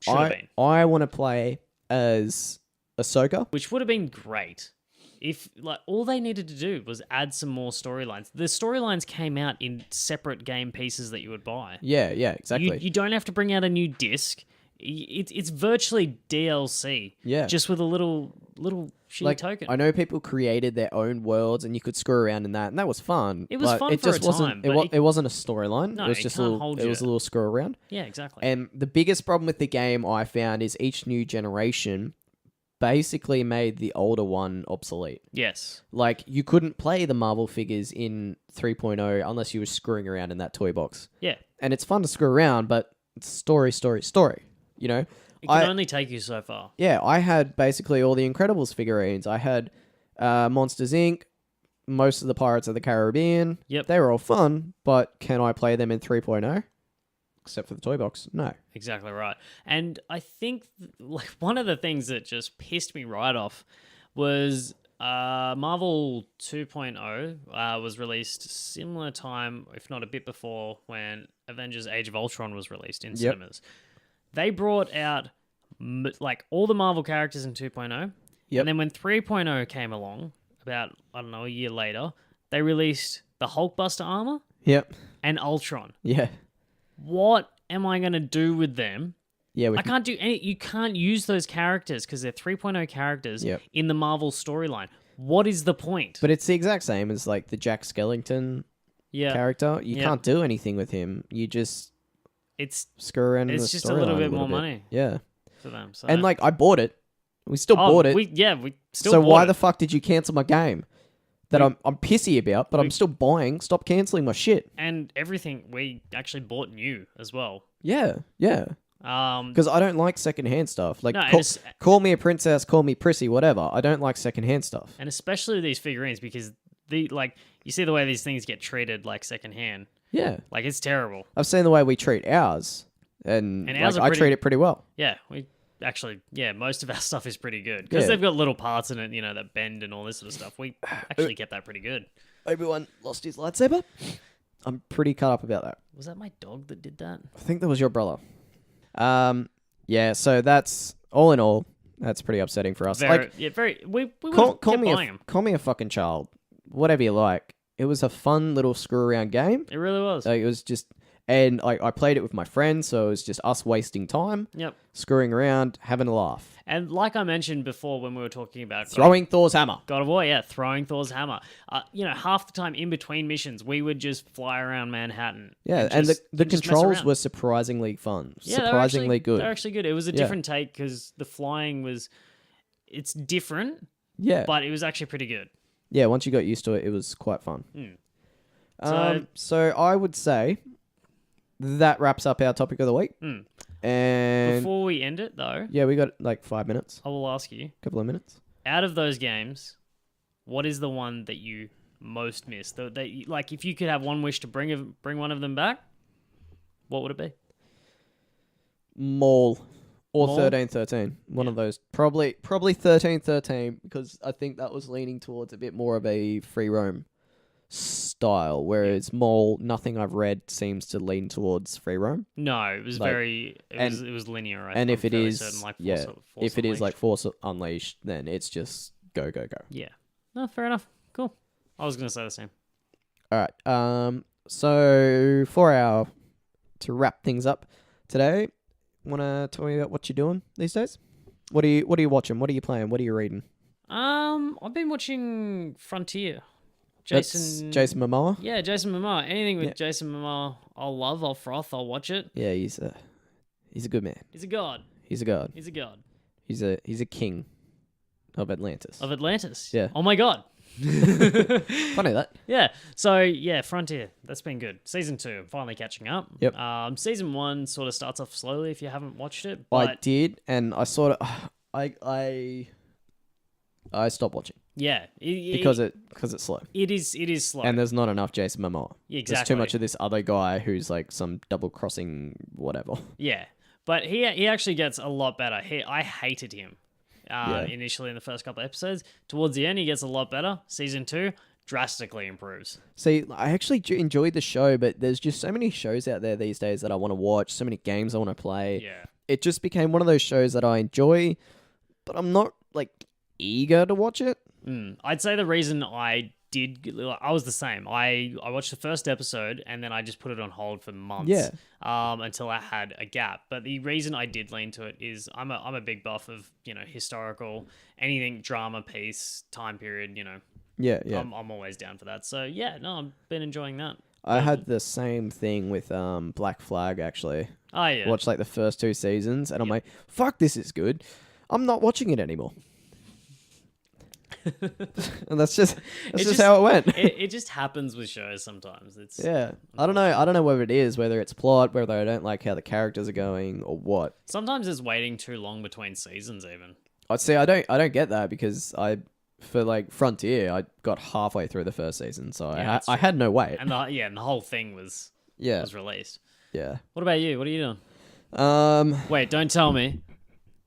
should have been. I want to play as Ahsoka. Which would have been great if like all they needed to do was add some more storylines. The storylines came out in separate game pieces that you would buy. Yeah, exactly. You don't have to bring out a new disc. It's virtually DLC. Yeah. Just with a little shitty token. I know people created their own worlds and you could screw around in that, and that was fun. It was fun it for just a wasn't, time. It wasn't a storyline. No, it was it just can't hold it was a you. little screw around. Yeah, exactly. And the biggest problem with the game I found is each new generation basically made the older one obsolete. Yes. Like, you couldn't play the Marvel figures in 3.0 unless you were screwing around in that toy box. Yeah. And it's fun to screw around, but it's story. You know? It can only take you so far. Yeah, I had basically all the Incredibles figurines. I had Monsters, Inc., most of the Pirates of the Caribbean. Yep. They were all fun, but can I play them in 3.0? Except for the toy box. No. Exactly right. And I think like one of the things that just pissed me right off was Marvel 2.0 was released similar time, if not a bit before, when Avengers Age of Ultron was released in cinemas. They brought out like all the Marvel characters in 2.0. Yep. And then when 3.0 came along, about, I don't know, a year later, they released the Hulkbuster armor Yep. and Ultron. Yeah. What am I going to do with them? Yeah. I can't do any. You can't use those characters because they're 3.0 characters in the Marvel storyline. What is the point? But it's the exact same as like the Jack Skellington character. You can't do anything with him. You just screw around in the storyline. It's just a little bit more money. Yeah. For them. So. And like I bought it. We still bought it. We still so bought why it. the fuck did you cancel my game? That I'm pissy about, but I'm still buying. Stop cancelling my shit. And everything we actually bought new as well. Yeah. Because I don't like secondhand stuff. Like, call me a princess, call me prissy, whatever. I don't like secondhand stuff. And especially these figurines, because you see the way these things get treated like secondhand. Yeah. Like, it's terrible. I've seen the way we treat ours, and ours I treat it pretty well. Yeah, most of our stuff is pretty good. Because they've got little parts in it, that bend and all this sort of stuff. We actually kept that pretty good. Obi-Wan lost his lightsaber. I'm pretty cut up about that. Was that my dog that did that? I think that was your brother. Yeah, so that's, all in all, that's pretty upsetting for us. We call me a fucking child. Whatever you like. It was a fun little screw-around game. It really was. It was just... And I played it with my friends, so it was just us wasting time. Yep. Screwing around, having a laugh. And like I mentioned before when we were talking about... Throwing Thor's hammer. God of War, throwing Thor's hammer. Half the time in between missions, we would just fly around Manhattan. Yeah, and the controls were surprisingly fun. Yeah, surprisingly good. They're actually good. It was a different take because the flying was... It's different. Yeah. But it was actually pretty good. Yeah, once you got used to it, it was quite fun. So I would say... That wraps up our topic of the week. And before we end it, though... Yeah, we got like 5 minutes. I will ask you... A couple of minutes. Out of those games, what is the one that you most miss? Like, if you could have one wish to bring one of them back, what would it be? Mall. Or 1313. One of those. Probably 1313, because I think that was leaning towards a bit more of a free roam style, whereas Mall, nothing I've read seems to lean towards free roam. No, it was it was linear. And if it is, if it is like Force Unleashed, then it's just go. Yeah. No, fair enough. Cool. I was gonna say the same. All right. So to wrap things up today, wanna tell me about what you're doing these days? What are you watching? What are you playing? What are you reading? I've been watching Frontier. Jason Momoa? Yeah, Jason Momoa. Anything with Jason Momoa, I'll love, I'll froth, I'll watch it. Yeah, he's a good man. He's a god. He's a god. He's a god. He's a king of Atlantis. Yeah. Oh my god. Funny that. Yeah. So Frontier. That's been good. Season 2, I'm finally catching up. Yep. Season 1 sort of starts off slowly if you haven't watched it. But I did, and I sort of I stopped watching. Yeah, because it's slow. It is slow, and there's not enough Jason Momoa. Exactly, there's too much of this other guy who's like some double crossing whatever. Yeah, but he actually gets a lot better. I hated him initially in the first couple of episodes. Towards the end, he gets a lot better. Season 2 drastically improves. See, I actually enjoyed the show, but there's just so many shows out there these days that I want to watch. So many games I want to play. Yeah, it just became one of those shows that I enjoy, but I'm not like eager to watch it. I'd say the reason I was the same. I watched the first episode and then I just put it on hold for months. Yeah. Until I had a gap. But the reason I did lean to it is I'm a big buff of, historical, anything drama piece, time period, Yeah, yeah. I'm always down for that. So yeah, no, I've been enjoying that. I had the same thing with Black Flag, actually. Oh yeah. Watched like the first 2 seasons and I'm like, fuck, this is good. I'm not watching it anymore. And that's just how it went. it just happens with shows sometimes. It's I don't know whether it is, whether it's plot, whether I don't like how the characters are going or what. Sometimes it's waiting too long between seasons even. I'd say I don't get that because for like Frontier, I got halfway through the first season, so I had no wait. And the whole thing was released. Yeah. What about you? What are you doing? Wait, don't tell me.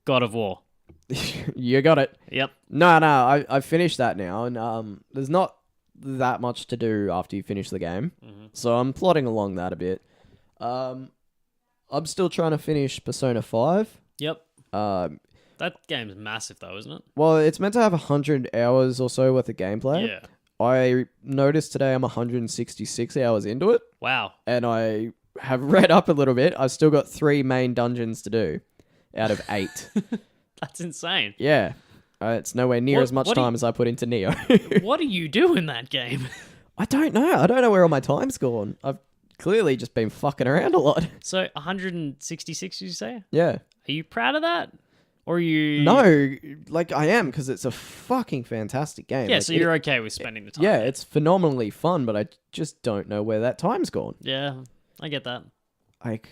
God of War. You got it. Yep. No, I finished that now, and there's not that much to do after you finish the game, so I'm plodding along that a bit. I'm still trying to finish Persona 5. Yep. That game's massive though, isn't it? Well, it's meant to have 100 hours or so worth of gameplay. Yeah. I noticed today I'm 166 hours into it. Wow. And I have read up a little bit. I've still got 3 main dungeons to do out of 8. That's insane. Yeah. It's nowhere near as much time as I put into Neo. What do you do in that game? I don't know. I don't know where all my time's gone. I've clearly just been fucking around a lot. So 166, did you say? Yeah. Are you proud of that? Or are you... No, like I am, because it's a fucking fantastic game. Yeah, like, so you're okay with spending the time. Yeah, it's phenomenally fun, but I just don't know where that time's gone. Yeah, I get that. Like,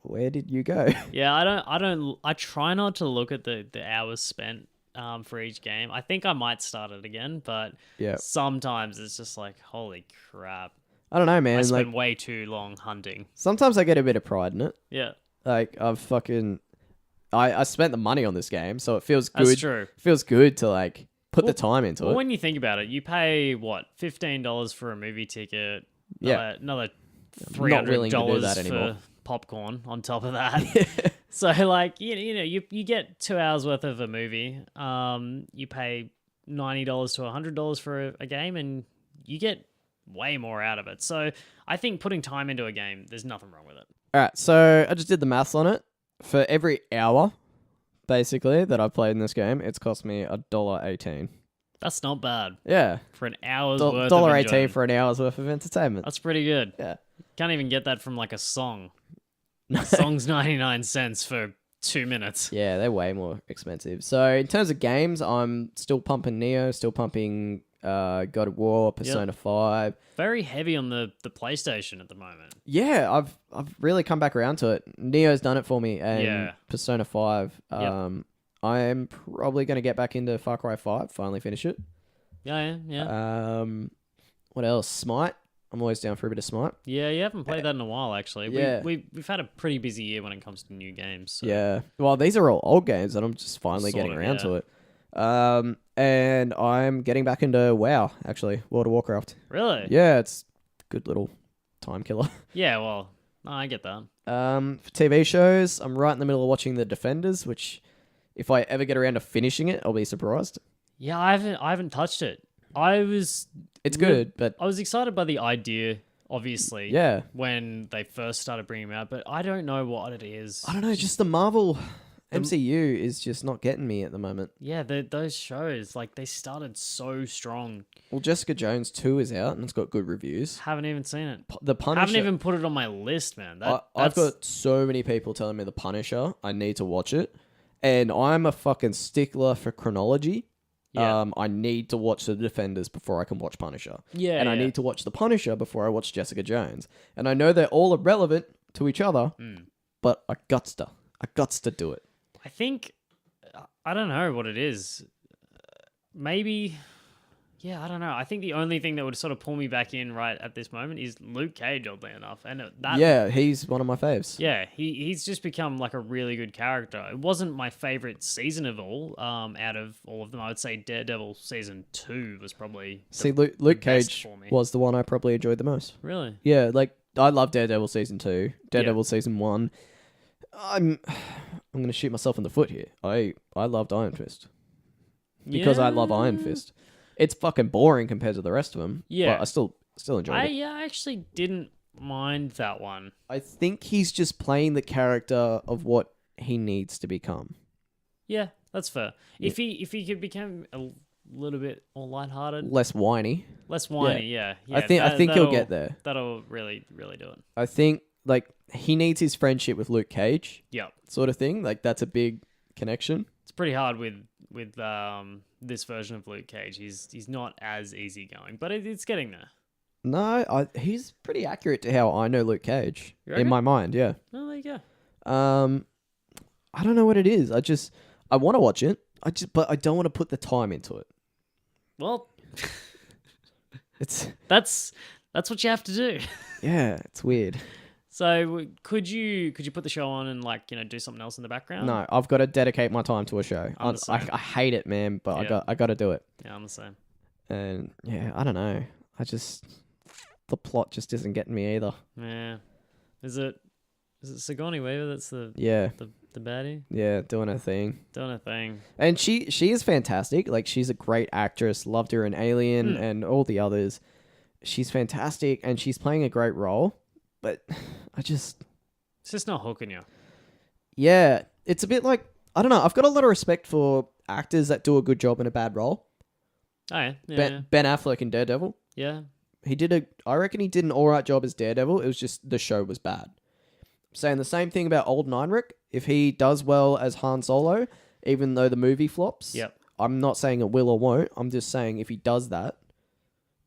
where did you go? Yeah, I try not to look at the hours spent for each game. I think I might start it again, but sometimes it's just like, holy crap. I don't know, man. I spend way too long hunting. Sometimes I get a bit of pride in it. Yeah. Like, I spent the money on this game, so it feels good. That's true. It feels good to, like, put the time into it. When you think about it, you pay, what, $15 for a movie ticket, another $300 for popcorn on top of that. So, like, you get 2 hours worth of a movie. You pay $90 to $100 for a game, and you get way more out of it. So, I think putting time into a game, there's nothing wrong with it. All right, so I just did the maths on it. For every hour, basically, that I've played in this game, it's cost me $1.18. That's not bad. Yeah. For an hour's worth of $1.18 for an hour's worth of entertainment. That's pretty good. Yeah. Can't even get that from like a song. A song's 99 cents for 2 minutes. Yeah, they're way more expensive. So in terms of games, I'm still pumping Neo, still pumping God of War, Persona 5. Very heavy on the PlayStation at the moment. Yeah, I've really come back around to it. Neo's done it for me, and Persona 5. I'm probably going to get back into Far Cry 5, finally finish it. Yeah. What else? Smite. I'm always down for a bit of Smite. Yeah, you haven't played that in a while, actually. Yeah. We've had a pretty busy year when it comes to new games. So. Yeah. Well, these are all old games, and I'm just finally getting around to it. And I'm getting back into WoW, actually. World of Warcraft. Really? Yeah, it's a good little time killer. Yeah, well, no, I get that. For TV shows, I'm right in the middle of watching The Defenders, which if I ever get around to finishing it, I'll be surprised. Yeah, I haven't touched it. It's good, but I was excited by the idea, obviously. Yeah. When they first started bringing them out, but I don't know what it is. I don't know, just the Marvel MCU is just not getting me at the moment. Yeah, those shows, like, they started so strong. Well, Jessica Jones 2 is out, and it's got good reviews. Haven't even seen it. The Punisher... Haven't even put it on my list, man. I've got so many people telling me The Punisher, I need to watch it, and I'm a fucking stickler for chronology. Yeah. I need to watch The Defenders before I can watch Punisher. Yeah, and I need to watch The Punisher before I watch Jessica Jones. And I know they're all irrelevant to each other, but I guts to do it. I think, I don't know what it is. Maybe, I don't know. I think the only thing that would sort of pull me back in right at this moment is Luke Cage, oddly enough. And he's one of my faves. Yeah, he's just become like a really good character. It wasn't my favorite season of all, out of all of them. I would say Daredevil season 2 was probably Luke Cage was the one I probably enjoyed the most. Really? Yeah, like I love Daredevil season 2, Daredevil season 1. I'm going to shoot myself in the foot here. I loved Iron Fist. Because I love Iron Fist. It's fucking boring compared to the rest of them. Yeah. But I still enjoyed it. I actually didn't mind that one. I think he's just playing the character of what he needs to become. Yeah, that's fair. Yeah. If he could become a little bit more lighthearted, less whiny. Less whiny, yeah. I think he'll get there. That'll really, really do it. I think like he needs his friendship with Luke Cage. Yep. Sort of thing. Like that's a big connection. It's pretty hard with this version of Luke Cage. He's not as easygoing, but it's getting there. No, he's pretty accurate to how I know Luke Cage in my mind. Yeah. Oh, there you go. I don't know what it is. I want to watch it. But I don't want to put the time into it. Well, it's that's what you have to do. Yeah, it's weird. So could you put the show on and do something else in the background? No, I've got to dedicate my time to a show. I hate it, man, but I got to do it. Yeah, I'm the same. And yeah, I don't know. The plot just isn't getting me either. Yeah, is it Sigourney Weaver that's the baddie? Yeah, doing her thing. And she is fantastic. Like she's a great actress. Loved her in Alien and all the others. She's fantastic and she's playing a great role. But it's just not hooking you. Yeah, it's a bit like I don't know. I've got a lot of respect for actors that do a good job in a bad role. Oh yeah. Ben Affleck in Daredevil. Yeah. I reckon he did an alright job as Daredevil. It was just the show was bad. Saying the same thing about Old Heinrich. If he does well as Han Solo, even though the movie flops, I'm not saying it will or won't. I'm just saying if he does that,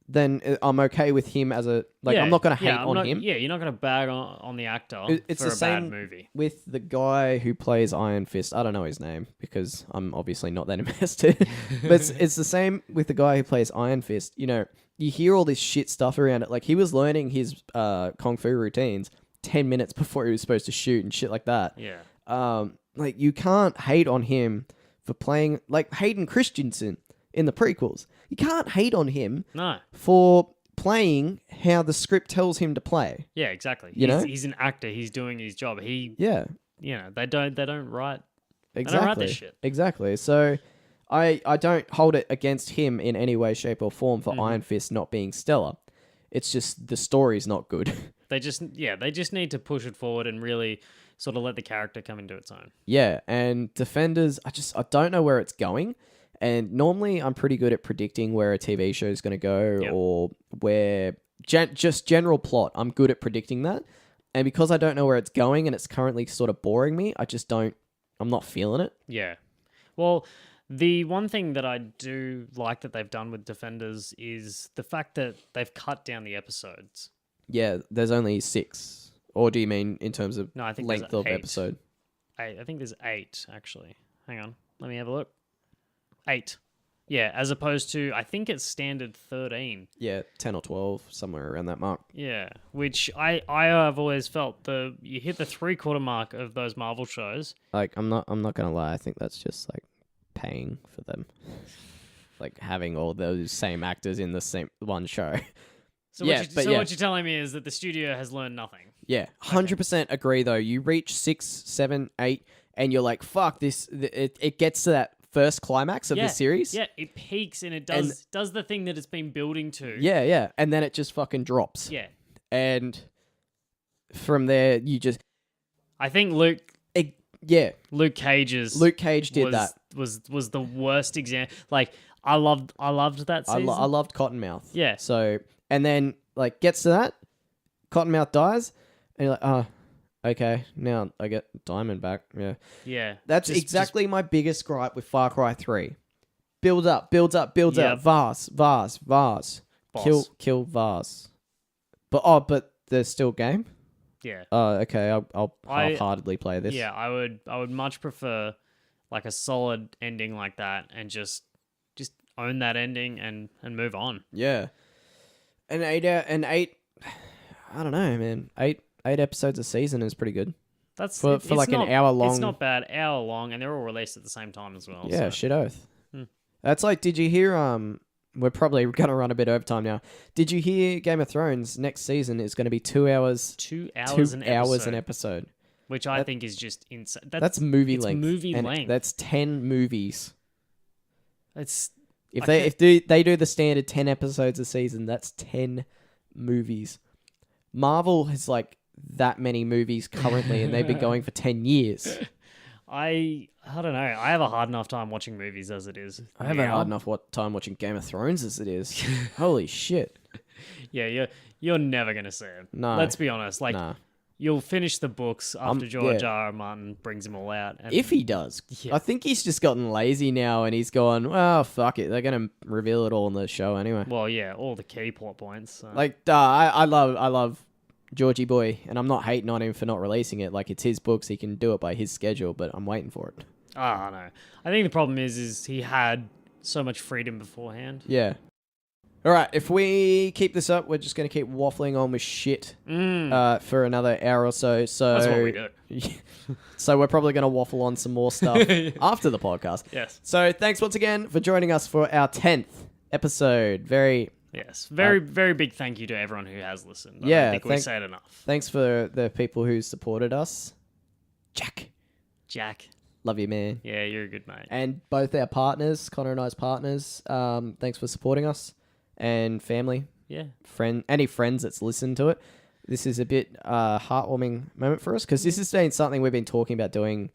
then I'm okay with him as a I'm not going to hate on him. Yeah, you're not going to bag on the actor it's for the a same bad movie. With the guy who plays Iron Fist, I don't know his name because I'm obviously not that invested. But it's the same with the guy who plays Iron Fist. You know, you hear all this shit stuff around it. Like he was learning his kung fu routines 10 minutes before he was supposed to shoot and shit like that. Yeah. Like you can't hate on him for playing like Hayden Christensen in the prequels. You can't hate on him for playing how the script tells him to play. Yeah, exactly. He's an actor. He's doing his job. They don't write. They don't write this shit. Exactly. So I don't hold it against him in any way, shape, or form for Iron Fist not being stellar. It's just the story's not good. They just need to push it forward and really sort of let the character come into its own. Yeah, and Defenders, I don't know where it's going. And normally I'm pretty good at predicting where a TV show is going to go or where just general plot. I'm good at predicting that. And because I don't know where it's going and it's currently sort of boring me, I'm not feeling it. Yeah. Well, the one thing that I do like that they've done with Defenders is the fact that they've cut down the episodes. Yeah, there's only 6. Or do you mean in terms of length of 8. episode? 8. I think there's 8, actually. Hang on. Let me have a look. 8. Yeah, as opposed to, I think it's standard 13. Yeah, 10 or 12, somewhere around that mark. Yeah, which I have always felt you hit the 3/4 mark of those Marvel shows. Like, I'm not gonna lie, I think that's just like paying for them. Like having all those same actors in the same one show. So what you're telling me is that the studio has learned nothing. Yeah, 100% agree though. You reach 6, 7, 8, and you're like, fuck this. It gets to that first climax of the series. Yeah, it peaks and it does the thing that it's been building to. Yeah, and then it just fucking drops. Yeah. And from there, you just... I think Luke Cage did that. Was the worst example. Like, I loved that season. I loved Cottonmouth. Yeah. So, and then, like, gets to that, Cottonmouth dies, and you're like, oh, okay, now I get Diamond back. Yeah. Yeah. That's exactly my biggest gripe with Far Cry 3. Build up. Vars. Boss. Kill Vars. But there's still game? Yeah. Oh, okay. I'll half-heartedly play this. Yeah, I would much prefer like a solid ending like that and just own that ending and move on. Yeah. And 8 I don't know, man. 8 episodes a season is pretty good. That's for like an hour long. It's not bad, hour long, and they're all released at the same time as well. Yeah, shit oath. That's like, did you hear? We're probably gonna run a bit overtime now. Did you hear Game of Thrones next season is going to be 2 hours? 2 hours. 2 hours an episode. Which I think is just insane. That's movie length. Movie length. That's 10 movies. It's If they do the standard 10 episodes a season, that's 10 movies. Marvel has like that many movies currently, and they've been going for 10 years. I don't know. I have a hard enough time watching movies as it is. I haven't hard enough time watching Game of Thrones as it is. Holy shit. Yeah, you're never gonna see it. No. Let's be honest. Like, Nah. you'll finish the books after George R. R. Martin brings them all out. And If he does. Yeah. I think he's just gotten lazy now, and he's gone, well, fuck it. They're going to reveal it all in the show anyway. Well, yeah, all the key plot points. So. Like, I love Georgie Boy, and I'm not hating on him for not releasing it. Like, it's his books. He can do it by his schedule, but I'm waiting for it. I know. I think the problem is he had so much freedom beforehand. Yeah. All right, if we keep this up, we're just going to keep waffling on with shit for another hour or so. So that's what we do. So we're probably going to waffle on some more stuff after the podcast. Yes. So thanks once again for joining us for our 10th episode. Very big thank you to everyone who has listened. I don't think we say it enough. Thanks for the people who supported us. Jack. Love you, man. Yeah, you're a good mate. And both our partners, Connor and I's partners, thanks for supporting us. And family. Yeah. Any friends that's listened to it. This is a bit heartwarming moment for us because this has been something we've been talking about doing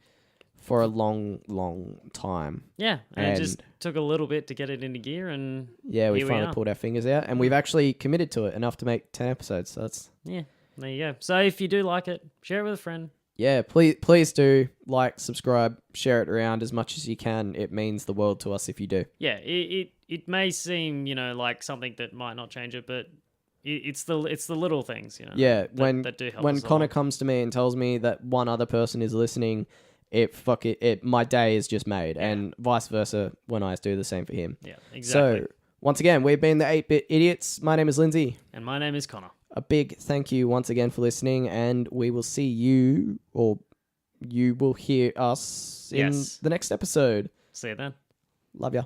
for a long, long time. Yeah, and it just took a little bit to get it into gear, and yeah, we finally pulled our fingers out, and we've actually committed to it enough to make 10 episodes. So that's there you go. So if you do like it, share it with a friend. Yeah, please do like, subscribe, share it around as much as you can. It means the world to us if you do. Yeah, it may seem, like something that might not change it, but it's the little things, Yeah, that do help. When us Connor comes to me and tells me that one other person is listening, my day is just made, and vice versa when I do the same for him. Yeah, exactly. So once again, we've been the 8-Bit Idiots. My name is Lindsay. And my name is Connor. A big thank you once again for listening, and we will see you, or you will hear us in the next episode. See you then. Love ya.